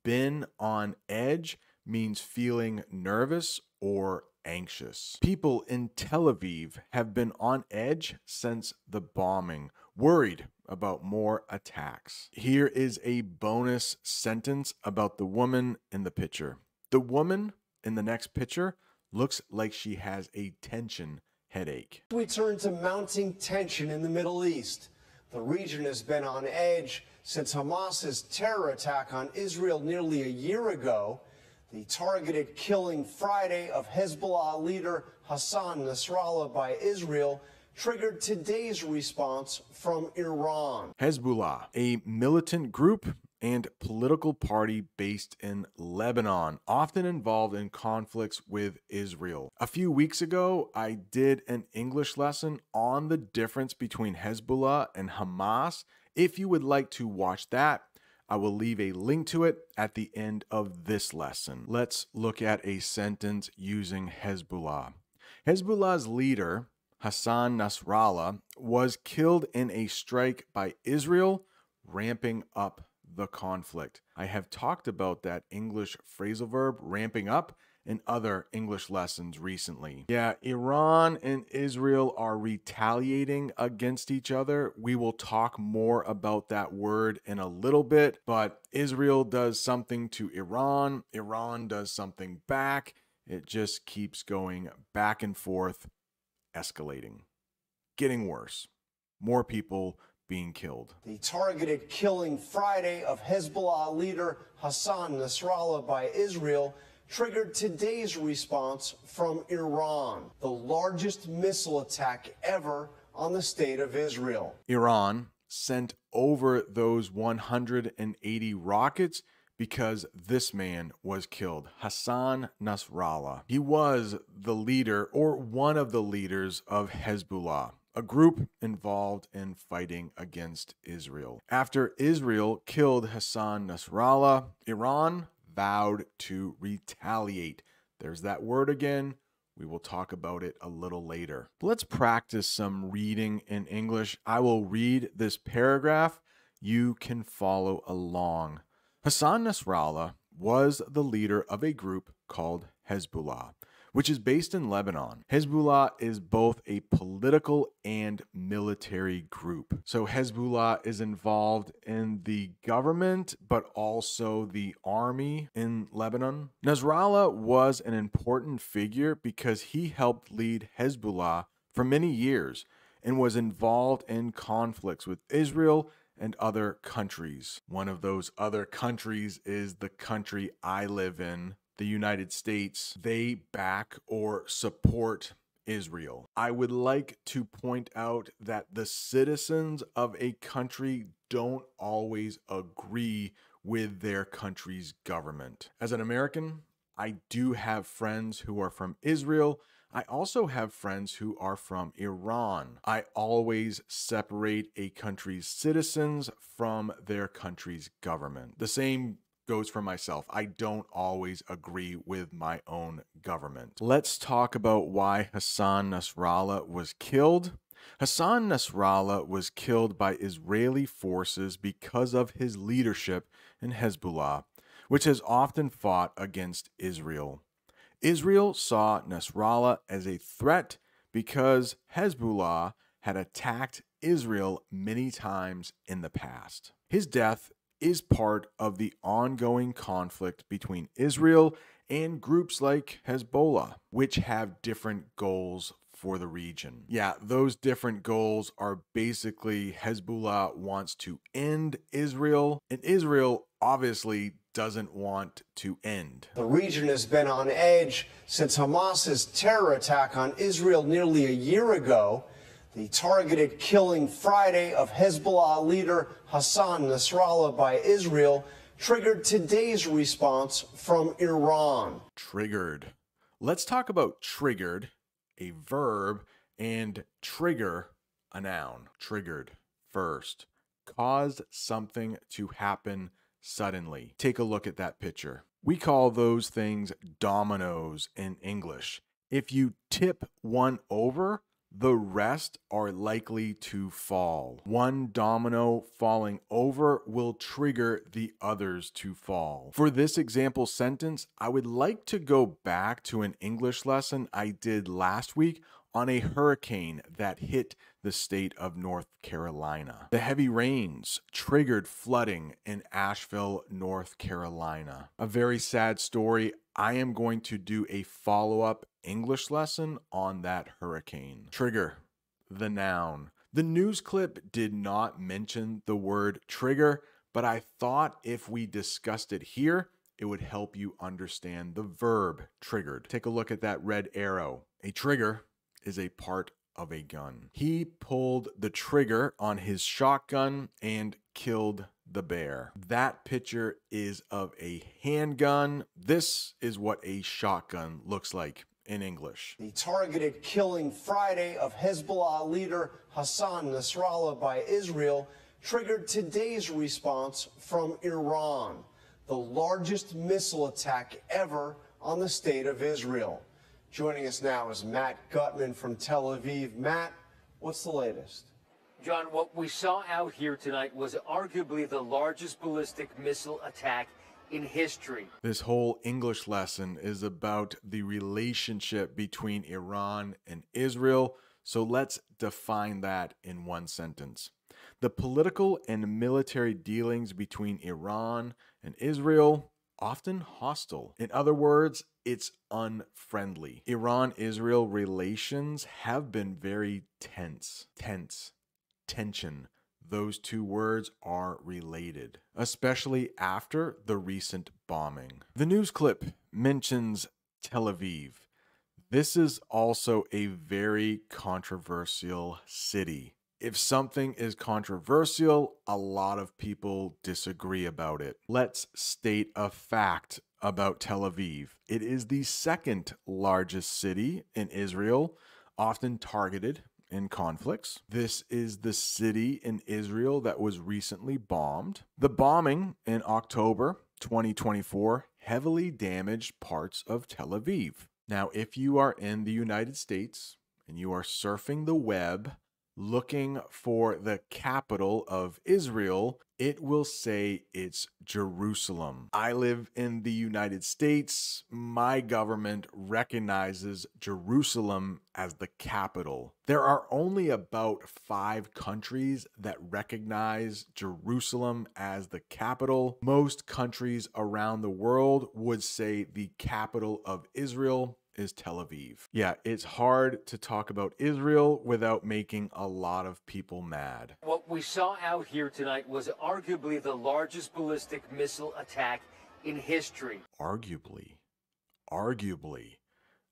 A: been on edge means feeling nervous or anxious. People in Tel Aviv have been on edge since the bombing, worried about more attacks. Here is a bonus sentence about the woman in the picture. The woman in the next picture looks like she has a tension headache.
G: We turn to mounting tension in the Middle East. The region has been on edge since Hamas's terror attack on Israel nearly a year ago. The targeted killing Friday of Hezbollah leader Hassan Nasrallah by Israel triggered today's response from Iran.
A: Hezbollah, a militant group and political party based in Lebanon, often involved in conflicts with Israel. A few weeks ago, I did an English lesson on the difference between Hezbollah and Hamas. If you would like to watch that, I will leave a link to it at the end of this lesson. Let's look at a sentence using Hezbollah. Hezbollah's leader, Hassan Nasrallah, was killed in a strike by Israel, ramping up the conflict. I have talked about that English phrasal verb, ramping up, in other English lessons recently. Yeah, Iran and Israel are retaliating against each other. We will talk more about that word in a little bit, but Israel does something to Iran. Iran does something back. It just keeps going back and forth, escalating, getting worse. More people being killed.
G: The targeted killing Friday of Hezbollah leader Hassan Nasrallah by Israel triggered today's response from Iran, the largest missile attack ever on the state of Israel.
A: Iran sent over those 180 rockets because this man was killed, Hassan Nasrallah. He was the leader, or one of the leaders, of Hezbollah, a group involved in fighting against Israel. After Israel killed Hassan Nasrallah, Iran vowed to retaliate. There's that word again. We will talk about it a little later. Let's practice some reading in English. I will read this paragraph. You can follow along. Hassan Nasrallah was the leader of a group called Hezbollah, which is based in Lebanon. Hezbollah is both a political and military group. So Hezbollah is involved in the government, but also the army in Lebanon. Nasrallah was an important figure because he helped lead Hezbollah for many years and was involved in conflicts with Israel and other countries. One of those other countries is the country I live in, the United States. They back or support Israel. I would like to point out that the citizens of a country don't always agree with their country's government. As an American, I do have friends who are from Israel. I also have friends who are from Iran. I always separate a country's citizens from their country's government. The same goes for myself. I don't always agree with my own government. Let's talk about why Hassan Nasrallah was killed. Hassan Nasrallah was killed by Israeli forces because of his leadership in Hezbollah, which has often fought against Israel. Israel saw Nasrallah as a threat because Hezbollah had attacked Israel many times in the past. His death is part of the ongoing conflict between Israel and groups like Hezbollah, which have different goals for the region. Yeah, those different goals are basically Hezbollah wants to end Israel, and Israel obviously doesn't want to end.
G: The region has been on edge since Hamas's terror attack on Israel nearly a year ago. The targeted killing Friday of Hezbollah leader Hassan Nasrallah by Israel triggered today's response from Iran.
A: Triggered. Let's talk about triggered, a verb, and trigger, a noun. Triggered. First, caused something to happen suddenly. Take a look at that picture. We call those things dominoes in English. If you tip one over, the rest are likely to fall. One domino falling over will trigger the others to fall. For this example sentence, I would like to go back to an English lesson I did last week on a hurricane that hit the state of North Carolina. The heavy rains triggered flooding in Asheville, North Carolina. A very sad story. I am going to do a follow-up English lesson on that hurricane. Trigger, the noun. The news clip did not mention the word trigger, but I thought if we discussed it here, it would help you understand the verb triggered. Take a look at that red arrow. A trigger is a part of a gun. He pulled the trigger on his shotgun and killed the bear. That picture is of a handgun. This is what a shotgun looks like in English.
G: The targeted killing Friday of Hezbollah leader Hassan Nasrallah by Israel triggered today's response from Iran, the largest missile attack ever on the state of Israel. Joining us now is Matt Gutman from Tel Aviv. Matt, what's the latest?
H: John, what we saw out here tonight was arguably the largest ballistic missile attack in history.
A: This whole English lesson is about the relationship between Iran and Israel, so let's define that in one sentence. The political and military dealings between Iran and Israel, often hostile. In other words, it's unfriendly. Iran-Israel relations have been very tense. Tension. Those two words are related, especially after the recent bombing. The news clip mentions Tel Aviv. This is also a very controversial city. If something is controversial, a lot of people disagree about it. Let's state a fact about Tel Aviv. It is the second largest city in Israel, often targeted in conflicts. This is the city in Israel that was recently bombed. The bombing in October 2024 heavily damaged parts of Tel Aviv. Now, if you are in the United States and you are surfing the web looking for the capital of Israel, it will say it's Jerusalem. I live in the United States. My government recognizes Jerusalem as the capital. There are only about 5 countries that recognize Jerusalem as the capital. Most countries around the world would say the capital of Israel is Tel Aviv. Yeah, it's hard to talk about Israel without making a lot of people mad.
H: What we saw out here tonight was arguably the largest ballistic missile attack in history.
A: Arguably.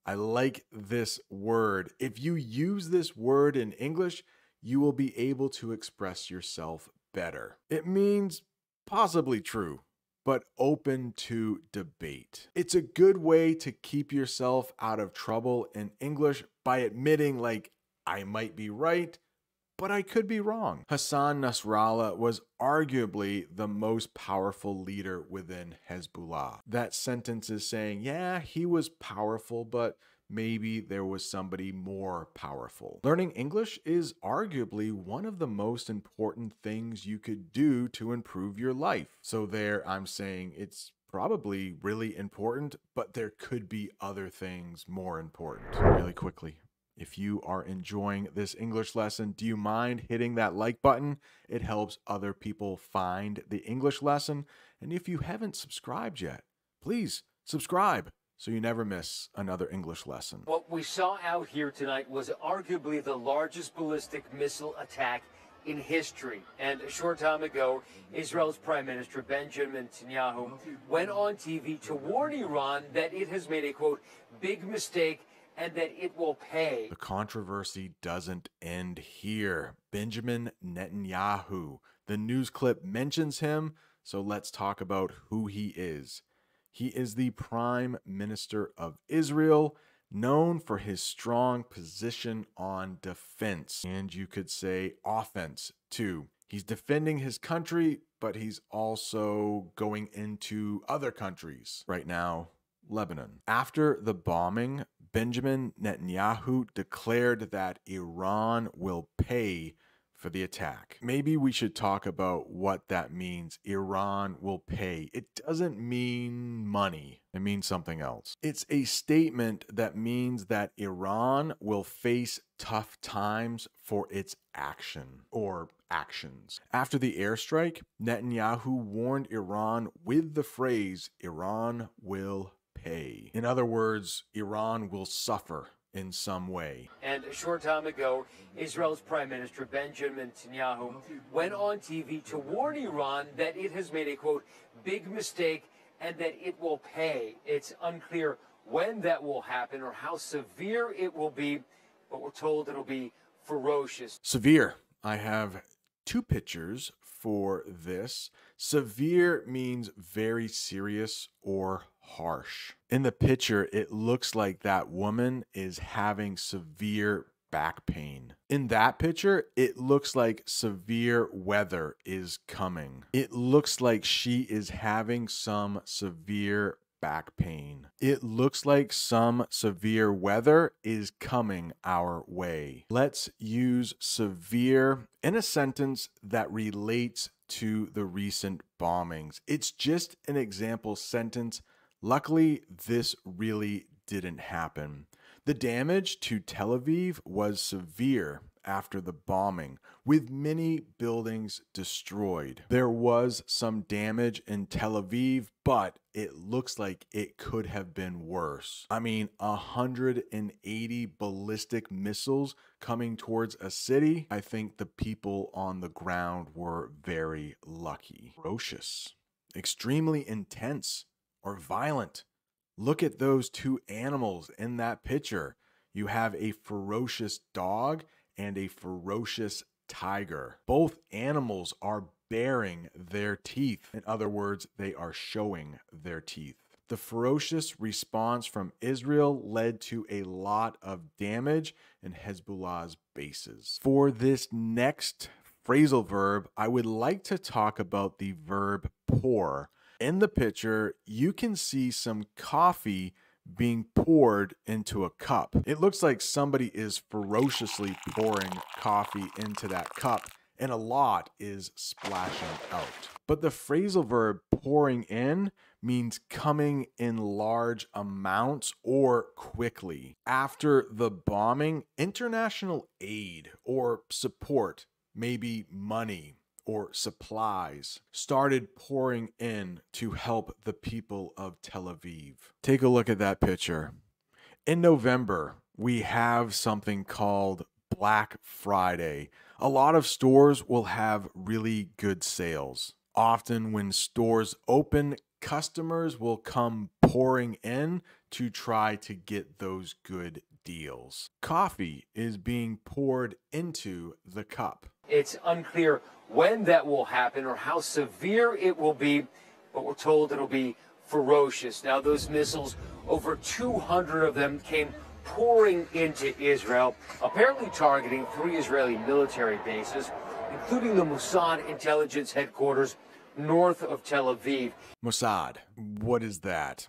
A: I like this word. If you use this word in English, you will be able to express yourself better. It means possibly true, but open to debate. It's a good way to keep yourself out of trouble in English by admitting, like, I might be right, but I could be wrong. Hassan Nasrallah was arguably the most powerful leader within Hezbollah. That sentence is saying, yeah, he was powerful, but maybe there was somebody more powerful. Learning English is arguably one of the most important things you could do to improve your life. So there, I'm saying it's probably really important, but there could be other things more important. Really quickly, if you are enjoying this English lesson, do you mind hitting that like button? It helps other people find the English lesson. And if you haven't subscribed yet, please subscribe so you never miss another English lesson.
H: What we saw out here tonight was arguably the largest ballistic missile attack in history. And a short time ago, Israel's Prime Minister Benjamin Netanyahu went on TV to warn Iran that it has made a, quote, big mistake and that it will pay.
A: The controversy doesn't end here. Benjamin Netanyahu. The news clip mentions him, so let's talk about who he is. He is the Prime Minister of Israel, known for his strong position on defense, and you could say offense too. He's defending his country, but he's also going into other countries. Right now, Lebanon. After the bombing, Benjamin Netanyahu declared that Iran will pay for the attack. Maybe we should talk about what that means. Iran will pay. It doesn't mean money. It means something else. It's a statement that means that Iran will face tough times for its action or actions. After the airstrike, Netanyahu warned Iran with the phrase, Iran will pay. In other words, Iran will suffer in some way.
H: And a short time ago, Israel's Prime Minister Benjamin Netanyahu went on TV to warn Iran that it has made a, quote, big mistake and that it will pay. It's unclear when that will happen or how severe it will be, but we're told it'll be ferocious.
A: Severe. I have 2 pictures for this. Severe means very serious or harsh. In the picture, it looks like that woman is having severe back pain. In that picture, it looks like severe weather is coming. It looks like she is having some severe back pain. It looks like some severe weather is coming our way. Let's use severe in a sentence that relates to the recent bombings. It's just an example sentence. Luckily, this really didn't happen. The damage to Tel Aviv was severe after the bombing, with many buildings destroyed. There was some damage in Tel Aviv, but it looks like it could have been worse. I mean, 180 ballistic missiles coming towards a city. I think the people on the ground were very lucky. Ferocious, extremely intense, or violent. Look at those two animals in that picture. You have a ferocious dog and a ferocious tiger. Both animals are baring their teeth. In other words, they are showing their teeth. The ferocious response from Israel led to a lot of damage in Hezbollah's bases. For this next phrasal verb, I would like to talk about the verb pour. In the picture, you can see some coffee being poured into a cup. It looks like somebody is ferociously pouring coffee into that cup, and a lot is splashing out. But the phrasal verb pouring in means coming in large amounts or quickly. After the bombing, international aid or support, maybe money or supplies, started pouring in to help the people of Tel Aviv. Take a look at that picture. In November, we have something called Black Friday. A lot of stores will have really good sales. Often when stores open, customers will come pouring in to try to get those good deals. Coffee is being poured into the cup.
H: It's unclear when that will happen or how severe it will be, but we're told it'll be ferocious. Now, those missiles, over 200 of them came pouring into Israel, apparently targeting 3 Israeli military bases, including the Mossad intelligence headquarters north of Tel Aviv.
A: Mossad, what is that?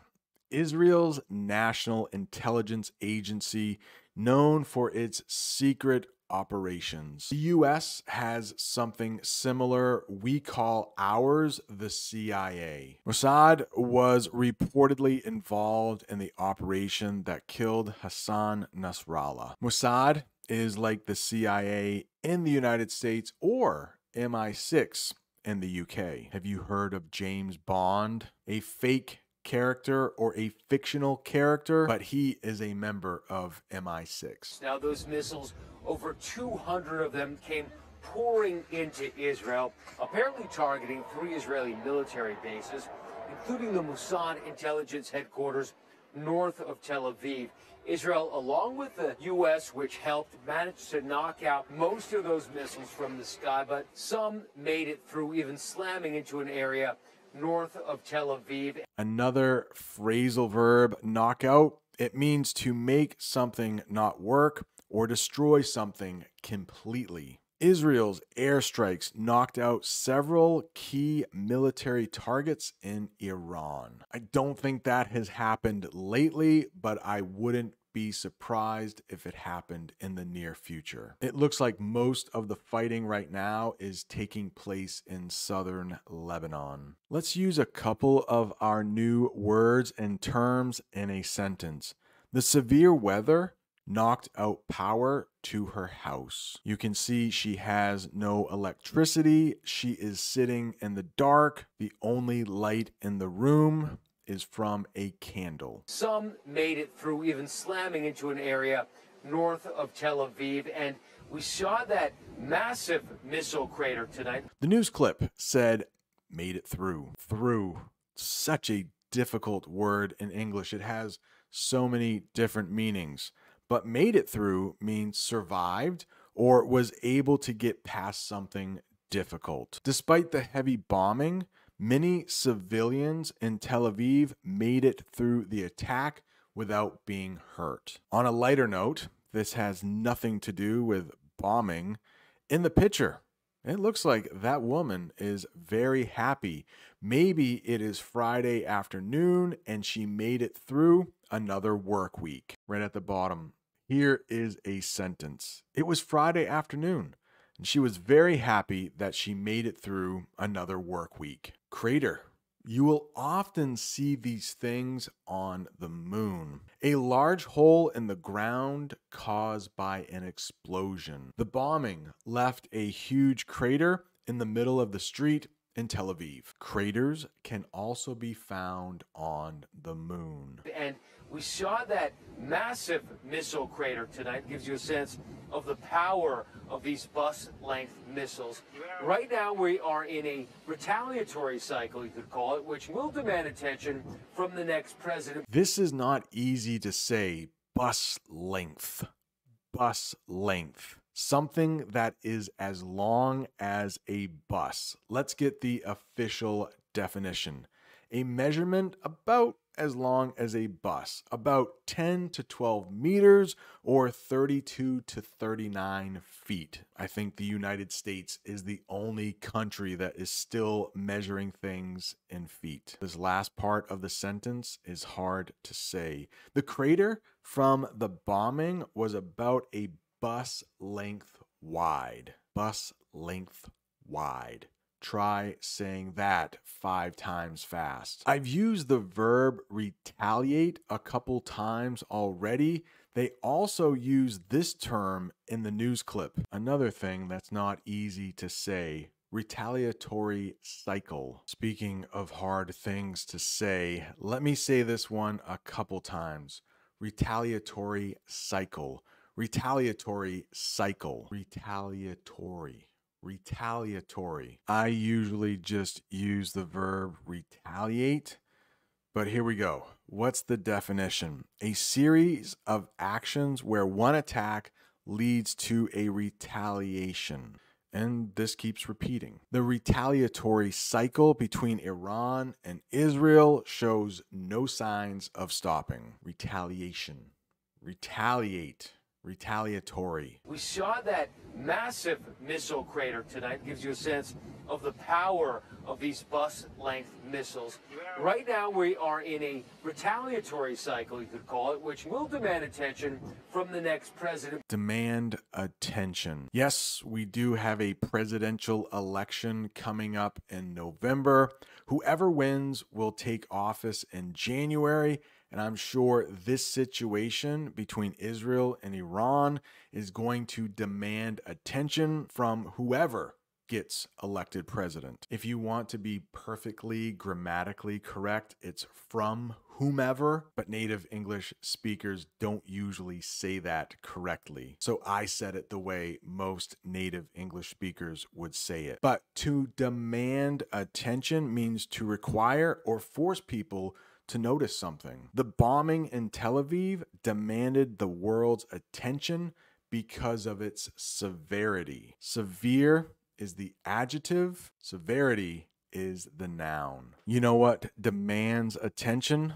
A: Israel's national intelligence agency, known for its secret operations. The U.S. has something similar. We call ours the CIA. Mossad was reportedly involved in the operation that killed Hassan Nasrallah. Mossad is like the CIA in the United States or MI6 in the UK. Have you heard of James Bond? A fake character or a fictional character, but he is a member of MI6.
H: Now, those missiles, over 200 of them came pouring into Israel, apparently targeting 3 Israeli military bases, including the Mossad intelligence headquarters north of Tel Aviv. Israel, along with the U.S., which helped, managed to knock out most of those missiles from the sky, but some made it through, even slamming into an area north of Tel Aviv.
A: Another phrasal verb, knockout. It means to make something not work or destroy something completely. Israel's airstrikes knocked out several key military targets in Iran. I don't think that has happened lately, but I wouldn't be surprised if it happened in the near future. It looks like most of the fighting right now is taking place in southern Lebanon. Let's use a couple of our new words and terms in a sentence. The severe weather knocked out power to her house. You can see she has no electricity. She is sitting in the dark. The only light in the room is from a candle.
H: Some made it through, even slamming into an area north of Tel Aviv, and we saw that massive missile crater tonight.
A: The news clip said, made it through. Through. Such a difficult word in English. It has so many different meanings. But made it through means survived or was able to get past something difficult. Despite the heavy bombing, many civilians in Tel Aviv made it through the attack without being hurt. On a lighter note, this has nothing to do with bombing. In the picture, it looks like that woman is very happy. Maybe it is Friday afternoon and she made it through another work week. Right at the bottom, here is a sentence. It was Friday afternoon and she was very happy that she made it through another work week. Crater. You will often see these things on the moon. A large hole in the ground caused by an explosion. The bombing left a huge crater in the middle of the street in Tel Aviv. Craters can also be found on the moon.
H: And we saw that massive missile crater tonight. Gives you a sense of the power of these bus-length missiles. Right now we are in a retaliatory cycle, you could call it, which will demand attention from the next president.
A: This is not easy to say. Bus length. Bus length. Something that is as long as a bus. Let's get the official definition. A measurement about as long as a bus, about 10 to 12 meters or 32 to 39 feet. I think the United States is the only country that is still measuring things in feet. This last part of the sentence is hard to say. The crater from the bombing was about a bus length wide. Bus length wide. Try saying that 5 times fast. I've used the verb retaliate a couple times already. They also use this term in the news clip. Another thing that's not easy to say. Retaliatory cycle. Speaking of hard things to say, let me say this one a couple times. Retaliatory cycle. Retaliatory cycle. Retaliatory. Retaliatory. I usually just use the verb retaliate, but here we go. What's the definition? A series of actions where one attack leads to a retaliation. And this keeps repeating. The retaliatory cycle between Iran and Israel shows no signs of stopping. Retaliation. Retaliate. Retaliatory.
H: We saw that massive missile crater tonight. Gives you a sense of the power of these bus-length missiles. Right now we are in a retaliatory cycle, you could call it, which will demand attention from the next president.
A: Demand attention. Yes, we do have a presidential election coming up in November. Whoever wins will take office in January. And I'm sure this situation between Israel and Iran is going to demand attention from whoever gets elected president. If you want to be perfectly grammatically correct, it's from whomever, but native English speakers don't usually say that correctly. So I said it the way most native English speakers would say it. But to demand attention means to require or force people to notice something. The bombing in Tel Aviv demanded the world's attention because of its severity. Severe is the adjective, severity is the noun. You know what demands attention?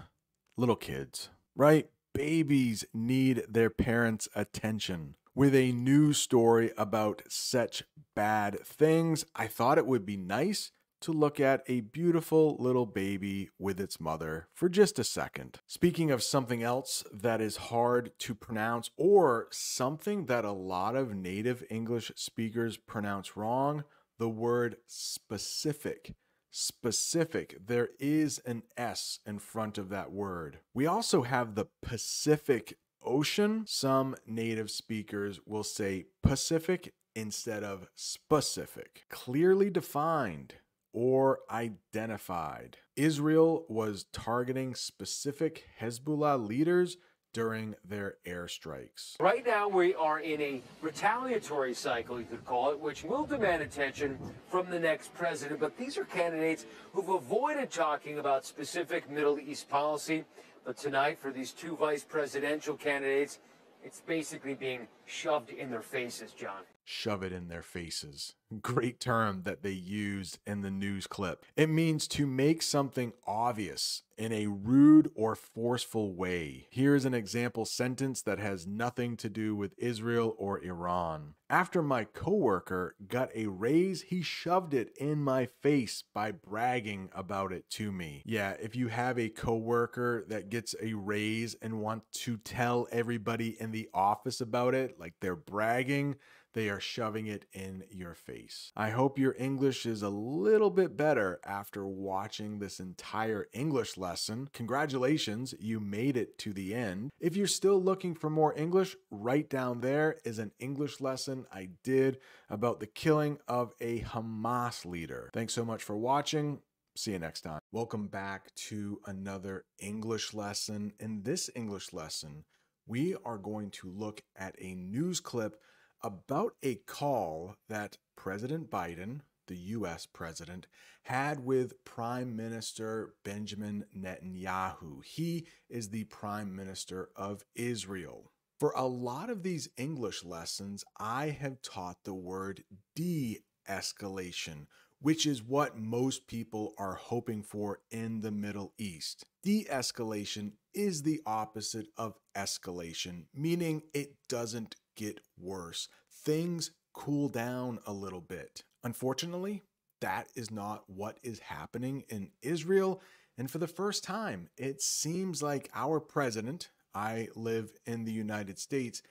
A: Little kids, right? Babies need their parents' attention. With a news story about such bad things, I thought it would be nice to look at a beautiful little baby with its mother for just a second. Speaking of something else that is hard to pronounce, or something that a lot of native English speakers pronounce wrong, the word specific. Specific. There is an S in front of that word. We also have the Pacific Ocean. Some native speakers will say Pacific instead of specific. Clearly defined or identified. Israel was targeting specific Hezbollah leaders during their airstrikes.
H: Right now we are in a retaliatory cycle, you could call it, which will demand attention from the next president. But these are candidates who've avoided talking about specific Middle East policy. But tonight, for these two vice presidential candidates, it's basically being shoved in their faces, John.
A: Shove it in their faces. Great term that they used in the news clip. It means to make something obvious in a rude or forceful way. Here's an example sentence that has nothing to do with Israel or Iran. After my coworker got a raise, he shoved it in my face by bragging about it to me. Yeah, if you have a coworker that gets a raise and wants to tell everybody in the office about it, like they're bragging, they are shoving it in your face. I hope your English is a little bit better after watching this entire English lesson. Congratulations, you made it to the end. If you're still looking for more English, right down there is an English lesson I did about the killing of a Hamas leader. Thanks so much for watching. See you next time. Welcome back to another English lesson. In this English lesson, we are going to look at a news clip about a call that President Biden, the US president, had with Prime Minister Benjamin Netanyahu. He is the Prime Minister of Israel. For a lot of these English lessons, I have taught the word de-escalation, which is what most people are hoping for in the Middle East. De-escalation is the opposite of escalation, meaning it doesn't get worse. Things cool down a little bit. Unfortunately, that is not what is happening in Israel. And for the first time, it seems like our president, I live in the United States,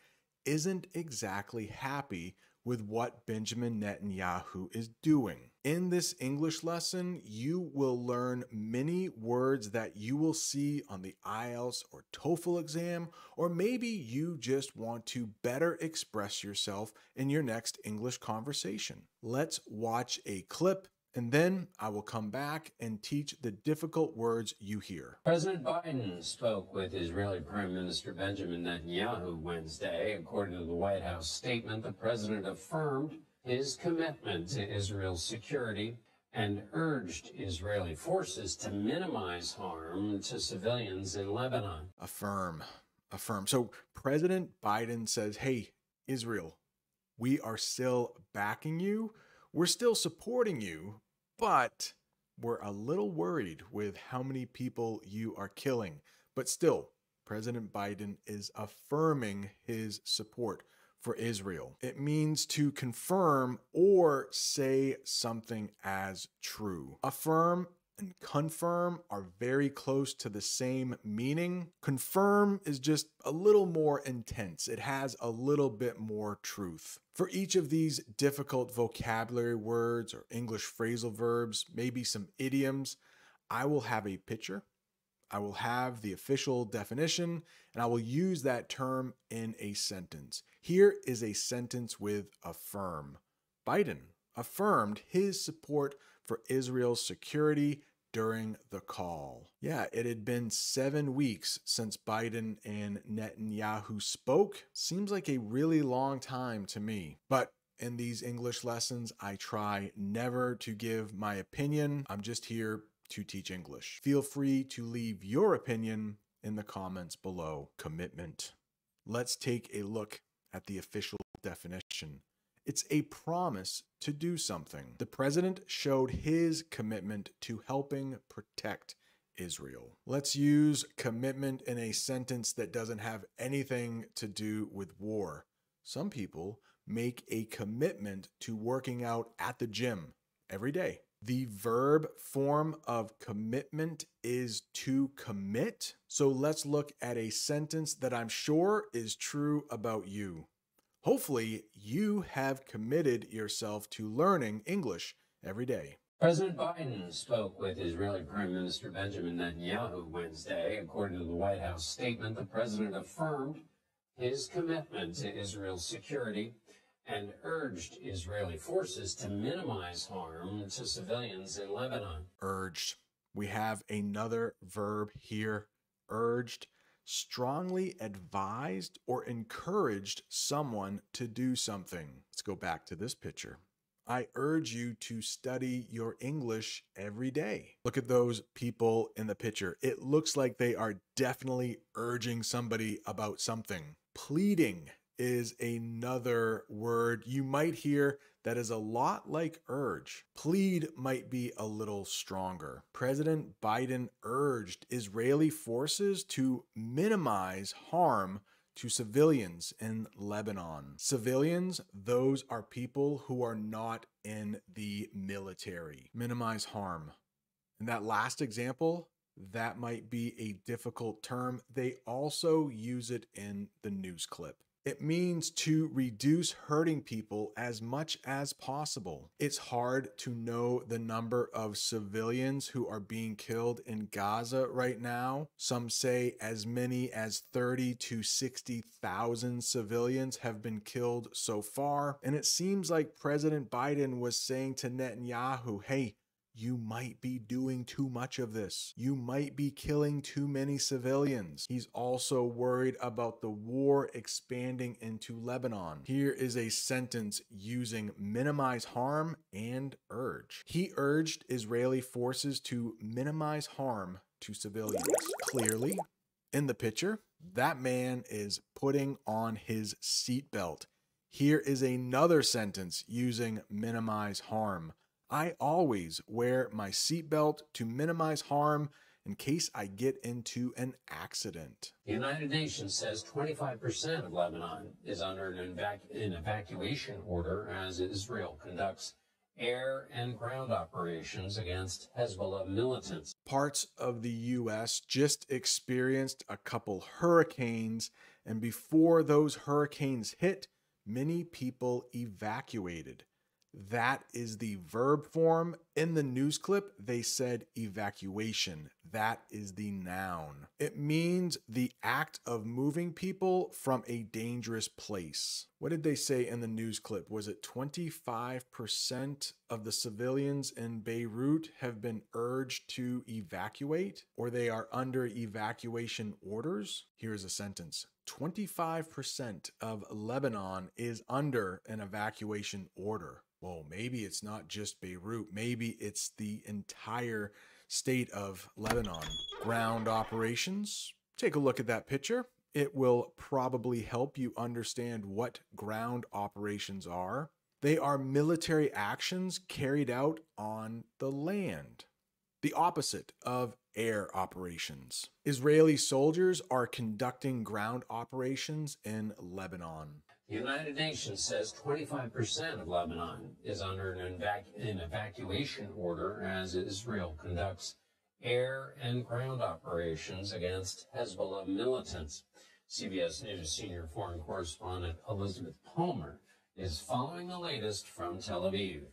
A: isn't exactly happy with what Benjamin Netanyahu is doing. In this English lesson, you will learn many words that you will see on the IELTS or TOEFL exam, or maybe you just want to better express yourself in your next English conversation. Let's watch a clip, and then I will come back and teach the difficult words you hear.
I: President Biden spoke with Israeli Prime Minister Benjamin Netanyahu Wednesday. According to the White House statement, the president affirmed his commitment to Israel's security and urged Israeli forces to minimize harm to civilians in Lebanon.
A: Affirm. So President Biden says, hey, Israel, we are still backing you. We're still supporting you, but we're a little worried with how many people you are killing. But still, President Biden is affirming his support for Israel. It means to confirm or say something as true. Affirm and confirm are very close to the same meaning. Confirm is just a little more intense. It has a little bit more truth. For each of these difficult vocabulary words or English phrasal verbs, maybe some idioms, I will have a picture. I will have the official definition, and I will use that term in a sentence. Here is a sentence with affirm. Biden affirmed his support for Israel's security during the call. Yeah, it had been 7 weeks since Biden and Netanyahu spoke. Seems like a really long time to me. But in these English lessons, I try never to give my opinion. I'm just here to teach English. Feel free to leave your opinion in the comments below. Commitment. Let's take a look at the official definition. It's a promise to do something. The president showed his commitment to helping protect Israel. Let's use commitment in a sentence that doesn't have anything to do with war. Some people make a commitment to working out at the gym every day. The verb form of commitment is to commit. So let's look at a sentence that I'm sure is true about you. Hopefully, you have committed yourself to learning English every day.
I: President Biden spoke with Israeli Prime Minister Benjamin Netanyahu Wednesday. According to the White House statement, the president affirmed his commitment to Israel's security and urged Israeli forces to minimize harm to civilians in Lebanon.
A: Urged. We have another verb here, urged. Strongly advised or encouraged someone to do something. Let's go back to this picture. I urge you to study your English every day. Look at those people in the picture. It looks like they are definitely urging somebody about something. Pleading is another word you might hear that is a lot like urge. Plead might be a little stronger. President Biden urged Israeli forces to minimize harm to civilians in Lebanon. Civilians, those are people who are not in the military. Minimize harm. And that last example, that might be a difficult term. They also use it in the news clip. It means to reduce hurting people as much as possible. It's hard to know the number of civilians who are being killed in Gaza right now. Some say as many as 30 to 60,000 civilians have been killed so far. And it seems like President Biden was saying to Netanyahu, hey, you might be doing too much of this. You might be killing too many civilians. He's also worried about the war expanding into Lebanon. Here is a sentence using minimize harm and urge. He urged Israeli forces to minimize harm to civilians. Clearly, in the picture, that man is putting on his seatbelt. Here is another sentence using minimize harm. I always wear my seatbelt to minimize harm in case I get into an accident.
I: The United Nations says 25% of Lebanon is under an evacuation order as Israel conducts air and ground operations against Hezbollah militants.
A: Parts of the U.S. just experienced a couple hurricanes, and before those hurricanes hit, many people evacuated. That is the verb form. In the news clip, they said evacuation. That is the noun. It means the act of moving people from a dangerous place. What did they say in the news clip? Was it 25% of the civilians in Beirut have been urged to evacuate, or they are under evacuation orders? Here's a sentence. 25% of Lebanon is under an evacuation order. Well, maybe it's not just Beirut. Maybe it's the entire state of Lebanon. Ground operations. Take a look at that picture. It will probably help you understand what ground operations are. They are military actions carried out on the land. The opposite of air operations. Israeli soldiers are conducting ground operations in Lebanon.
I: The United Nations says 25% of Lebanon is under an evacuation order as Israel conducts air and ground operations against Hezbollah militants. CBS News senior foreign correspondent Elizabeth Palmer is following the latest from Tel Aviv.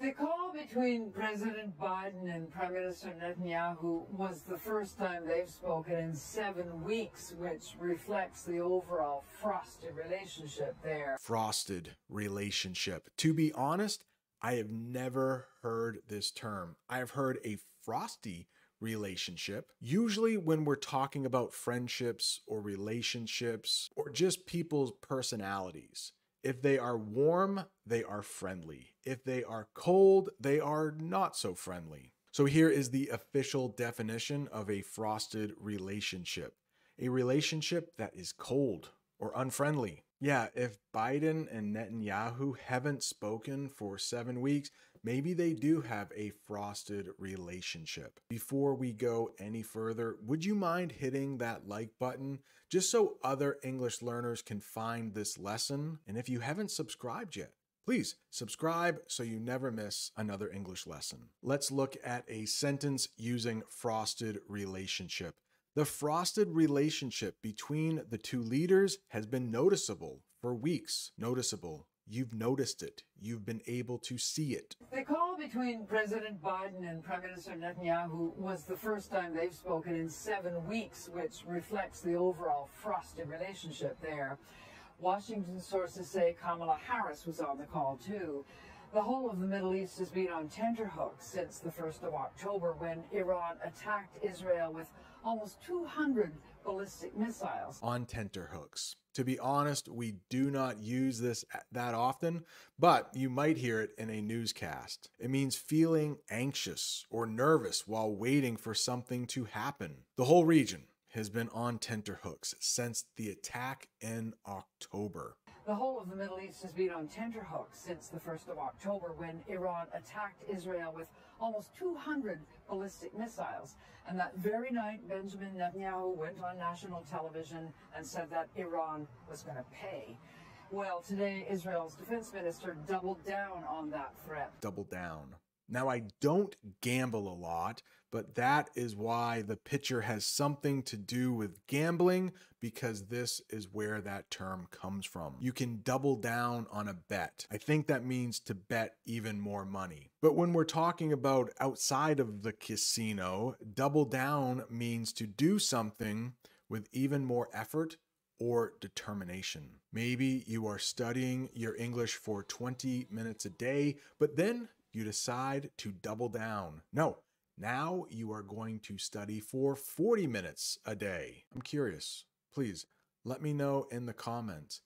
J: The call between President Biden and Prime Minister Netanyahu was the first time they've spoken in 7 weeks, which reflects the overall frosted relationship there.
A: Frosted relationship. To be honest, I have never heard this term. I have heard a frosty relationship. Usually when we're talking about friendships or relationships or just people's personalities. If they are warm, they are friendly. If they are cold, they are not so friendly. So here is the official definition of a frosted relationship. A relationship that is cold or unfriendly. Yeah, if Biden and Netanyahu haven't spoken for 7 weeks, maybe they do have a frosted relationship. Before we go any further, would you mind hitting that like button just so other English learners can find this lesson? And if you haven't subscribed yet, please subscribe so you never miss another English lesson. Let's look at a sentence using frosted relationship. The frosted relationship between the two leaders has been noticeable for weeks. Noticeable. You've noticed it. You've been able to see it.
J: The call between President Biden and Prime Minister Netanyahu was the first time they've spoken in 7 weeks, which reflects the overall frosted relationship there. Washington sources say Kamala Harris was on the call too. The whole of the Middle East has been on tenterhooks since the 1st of October when Iran attacked Israel with almost 200 ballistic missiles.
A: On tenterhooks. To be honest, we do not use this that often, but you might hear it in a newscast. It means feeling anxious or nervous while waiting for something to happen. The whole region has been on tenterhooks since the attack in October.
J: The whole of the Middle East has been on tenterhooks since the 1st of October when Iran attacked Israel with almost 200 ballistic missiles. And that very night, Benjamin Netanyahu went on national television and said that Iran was going to pay. Well, today, Israel's defense minister doubled down on that threat.
A: Double down. Now, I don't gamble a lot, but that is why the picture has something to do with gambling, because this is where that term comes from. You can double down on a bet. I think that means to bet even more money. But when we're talking about outside of the casino, double down means to do something with even more effort or determination. Maybe you are studying your English for 20 minutes a day, but then you decide to double down. No, now you are going to study for 40 minutes a day. I'm curious. Please let me know in the comments,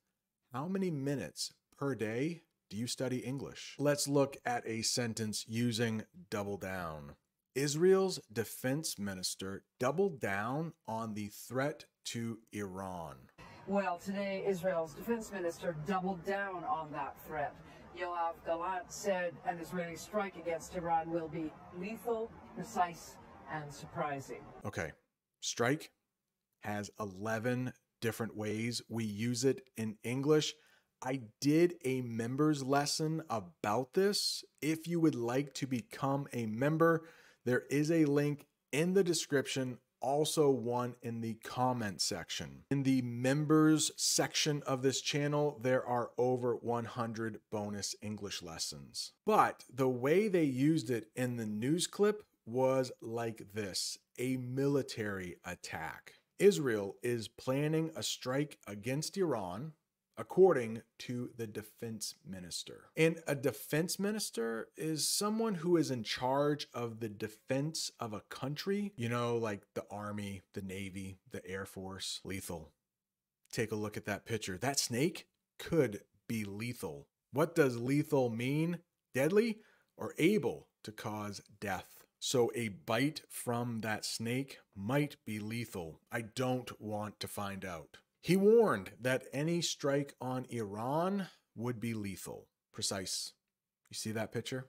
A: how many minutes per day do you study English? Let's look at a sentence using double down. Israel's defense minister doubled down on the threat to Iran.
J: Well, today, Israel's defense minister doubled down on that threat. Yoav Gallant said an Israeli strike against Iran will be lethal, precise, and surprising.
A: Okay, strike has 11 different ways we use it in English. I did a members lesson about this. If you would like to become a member, there is a link in the description, also one in the comment section. In the members section of this channel, there are over 100 bonus English lessons. But the way they used it in the news clip was like this: a military attack. Israel is planning a strike against Iran, according to the defense minister. And a defense minister is someone who is in charge of the defense of a country, you know, like the Army, the Navy, the Air Force. Lethal. Take a look at that picture. That snake could be lethal. What does lethal mean? Deadly or able to cause death. So a bite from that snake might be lethal. I don't want to find out. He warned that any strike on Iran would be lethal. Precise. You see that picture?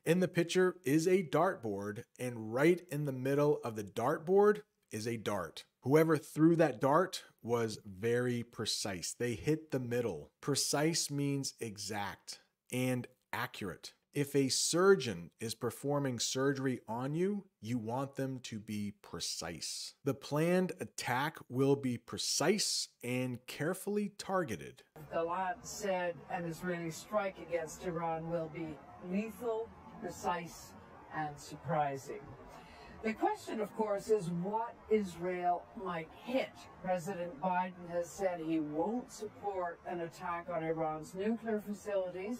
A: In the picture is a dartboard, and right in the middle of the dartboard is a dart. Whoever threw that dart was very precise. They hit the middle. Precise means exact and accurate. If a surgeon is performing surgery on you, you want them to be precise. The planned attack will be precise and carefully targeted.
J: Gallant said an Israeli strike against Iran will be lethal, precise, and surprising. The question, of course, is what Israel might hit. President Biden has said he won't support an attack on Iran's nuclear facilities.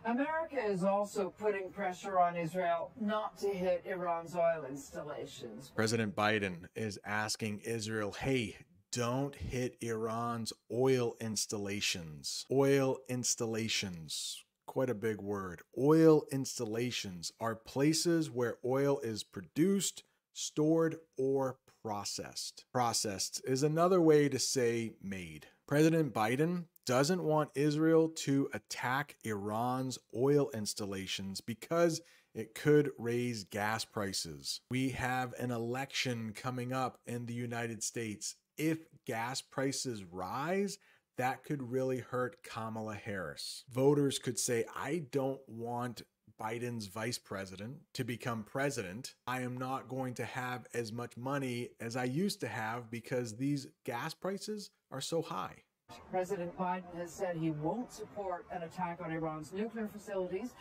J: America is also putting pressure on Israel not to hit Iran's oil installations.
A: President Biden is asking Israel, hey, don't hit Iran's oil installations. Oil installations. Quite a big word. Oil installations are places where oil is produced, stored, or processed. Processed is another way to say made. President Biden doesn't want Israel to attack Iran's oil installations because it could raise gas prices. We have an election coming up in the United States. If gas prices rise, that could really hurt Kamala Harris. Voters could say, I don't want Biden's vice president to become president. I am not going to have as much money as I used to have because these gas prices are so high.
J: President Biden has said he won't support an attack on Iran's nuclear facilities.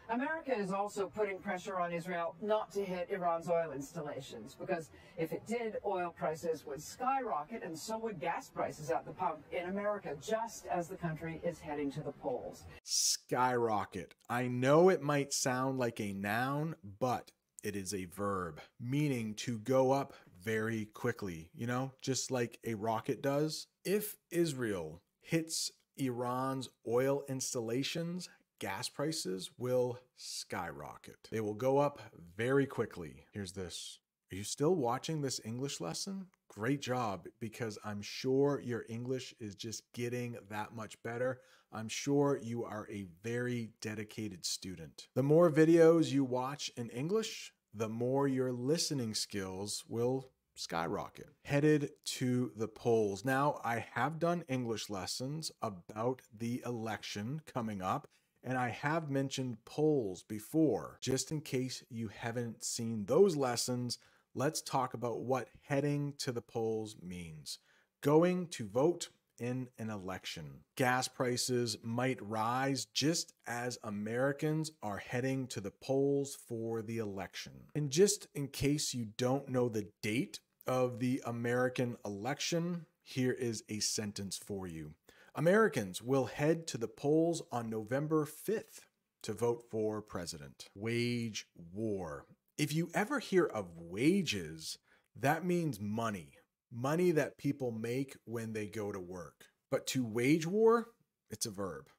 J: America is also putting pressure on Israel not to hit Iran's oil installations, because if it did, oil prices would skyrocket and so would gas prices at the pump in America, just as the country is heading to the polls.
A: Skyrocket. I know it might sound like a noun, but it is a verb, meaning to go up very quickly, you know, just like a rocket does. If Israel hits Iran's oil installations, gas prices will skyrocket. They will go up very quickly. Here's this. Are you still watching this English lesson? Great job, because I'm sure your English is just getting that much better. I'm sure you are a very dedicated student. The more videos you watch in English, the more your listening skills will skyrocket. Headed to the polls. Now, I have done English lessons about the election coming up, and I have mentioned polls before. Just in case you haven't seen those lessons, let's talk about what heading to the polls means. Going to vote in an election. Gas prices might rise just as Americans are heading to the polls for the election. And just in case you don't know the date of the American election, here is a sentence for you. Americans will head to the polls on November 5th to vote for president. Wage war. If you ever hear of wages, that means money. Money that people make when they go to work. But to wage war, it's a verb.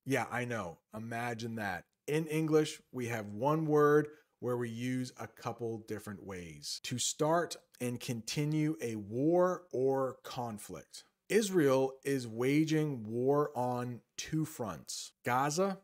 A: Yeah, I know. Imagine that. In English, we have one word where we use a couple different ways. To start and continue a war or conflict. Israel is waging war on two fronts, Gaza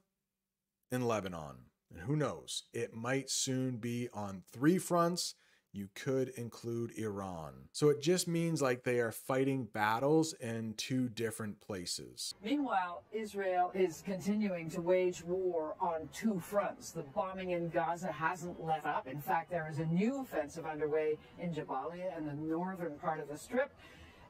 A: and Lebanon. And who knows, it might soon be on three fronts. You could include Iran. So it just means like they are fighting battles in two different places.
J: Meanwhile, Israel is continuing to wage war on two fronts. The bombing in Gaza hasn't let up. In fact, there is a new offensive underway in Jabalia and the northern part of the Strip.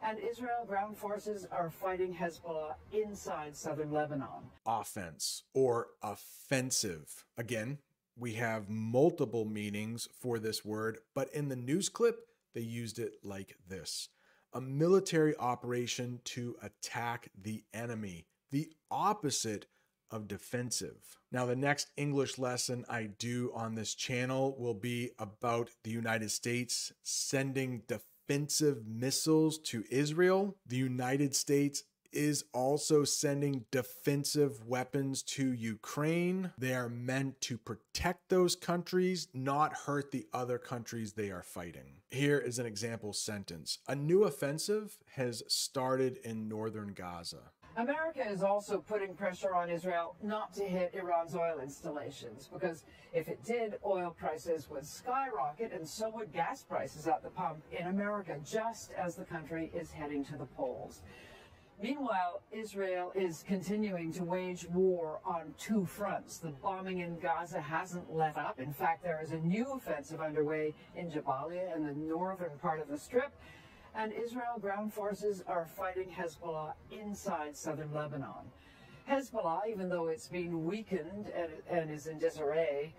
J: And Israel ground forces are fighting Hezbollah inside southern Lebanon.
A: Offense or offensive. Again, we have multiple meanings for this word, but in the news clip, they used it like this. A military operation to attack the enemy, the opposite of defensive. Now, the next English lesson I do on this channel will be about the United States sending defensive missiles to Israel. The United States is also sending defensive weapons to Ukraine. They are meant to protect those countries, not hurt the other countries they are fighting. Here is an example sentence. A new offensive has started in northern Gaza.
J: America is also putting pressure on Israel not to hit Iran's oil installations, because if it did, oil prices would skyrocket and so would gas prices at the pump in America, just as the country is heading to the polls. Meanwhile, Israel is continuing to wage war on two fronts. The bombing in Gaza hasn't let up. In fact, there is a new offensive underway in Jabalia and the northern part of the Strip. And Israel ground forces are fighting Hezbollah inside southern Lebanon. Hezbollah, even though it's been weakened and is in disarray,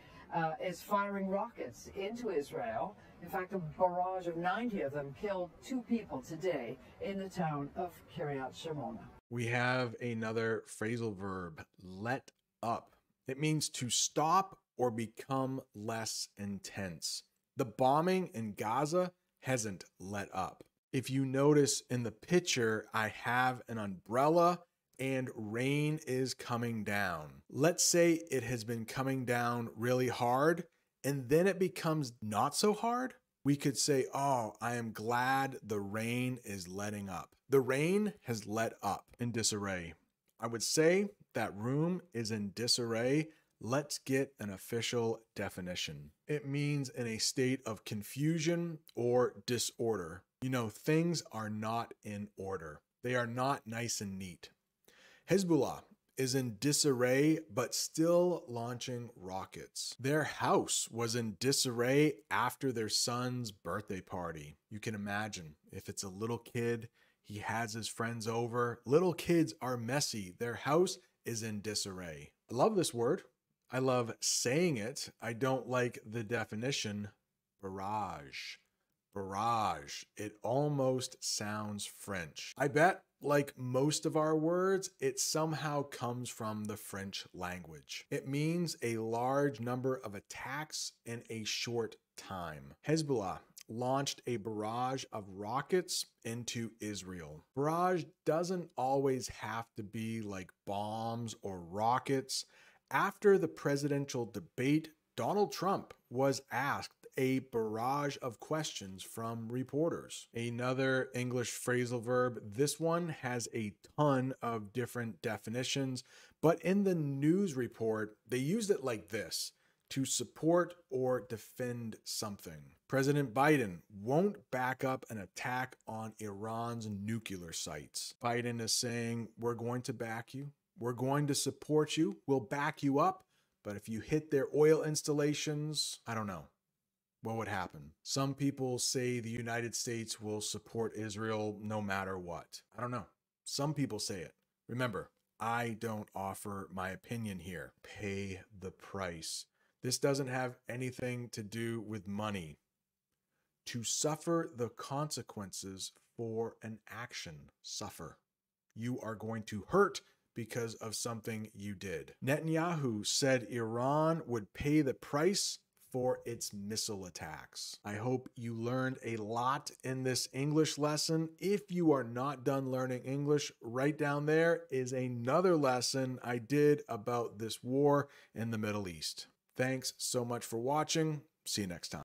J: is firing rockets into Israel. In fact, a barrage of 90 of them killed 2 people today in the town of Kiryat Shimona.
A: We have another phrasal verb, let up. It means to stop or become less intense. The bombing in Gaza hasn't let up. If you notice in the picture, I have an umbrella and rain is coming down. Let's say it has been coming down really hard and then it becomes not so hard. We could say, oh, I am glad the rain is letting up. The rain has let up in disarray. I would say that room is in disarray. Let's get an official definition. It means in a state of confusion or disorder. You know, things are not in order. They are not nice and neat. Hezbollah is in disarray, but still launching rockets. Their house was in disarray after their son's birthday party. You can imagine if it's a little kid, he has his friends over. Little kids are messy. Their house is in disarray. I love this word. I love saying it. I don't like the definition, barrage. Barrage. It almost sounds French. I bet, like most of our words, it somehow comes from the French language. It means a large number of attacks in a short time. Hezbollah launched a barrage of rockets into Israel. Barrage doesn't always have to be like bombs or rockets. After the presidential debate, Donald Trump was asked a barrage of questions from reporters. Another English phrasal verb. This one has a ton of different definitions, but in the news report, they used it like this: to support or defend something. President Biden won't back up an attack on Iran's nuclear sites. Biden is saying, we're going to back you. We're going to support you. We'll back you up. But if you hit their oil installations, I don't know. What would happen? Some people say the United States will support Israel no matter what. I don't know. Some people say it. Remember, I don't offer my opinion here. Pay the price. This doesn't have anything to do with money. To suffer the consequences for an action. Suffer. You are going to hurt because of something you did. Netanyahu said Iran would pay the price for its missile attacks. I hope you learned a lot in this English lesson. If you are not done learning English, right down there is another lesson I did about this war in the Middle East. Thanks so much for watching. See you next time.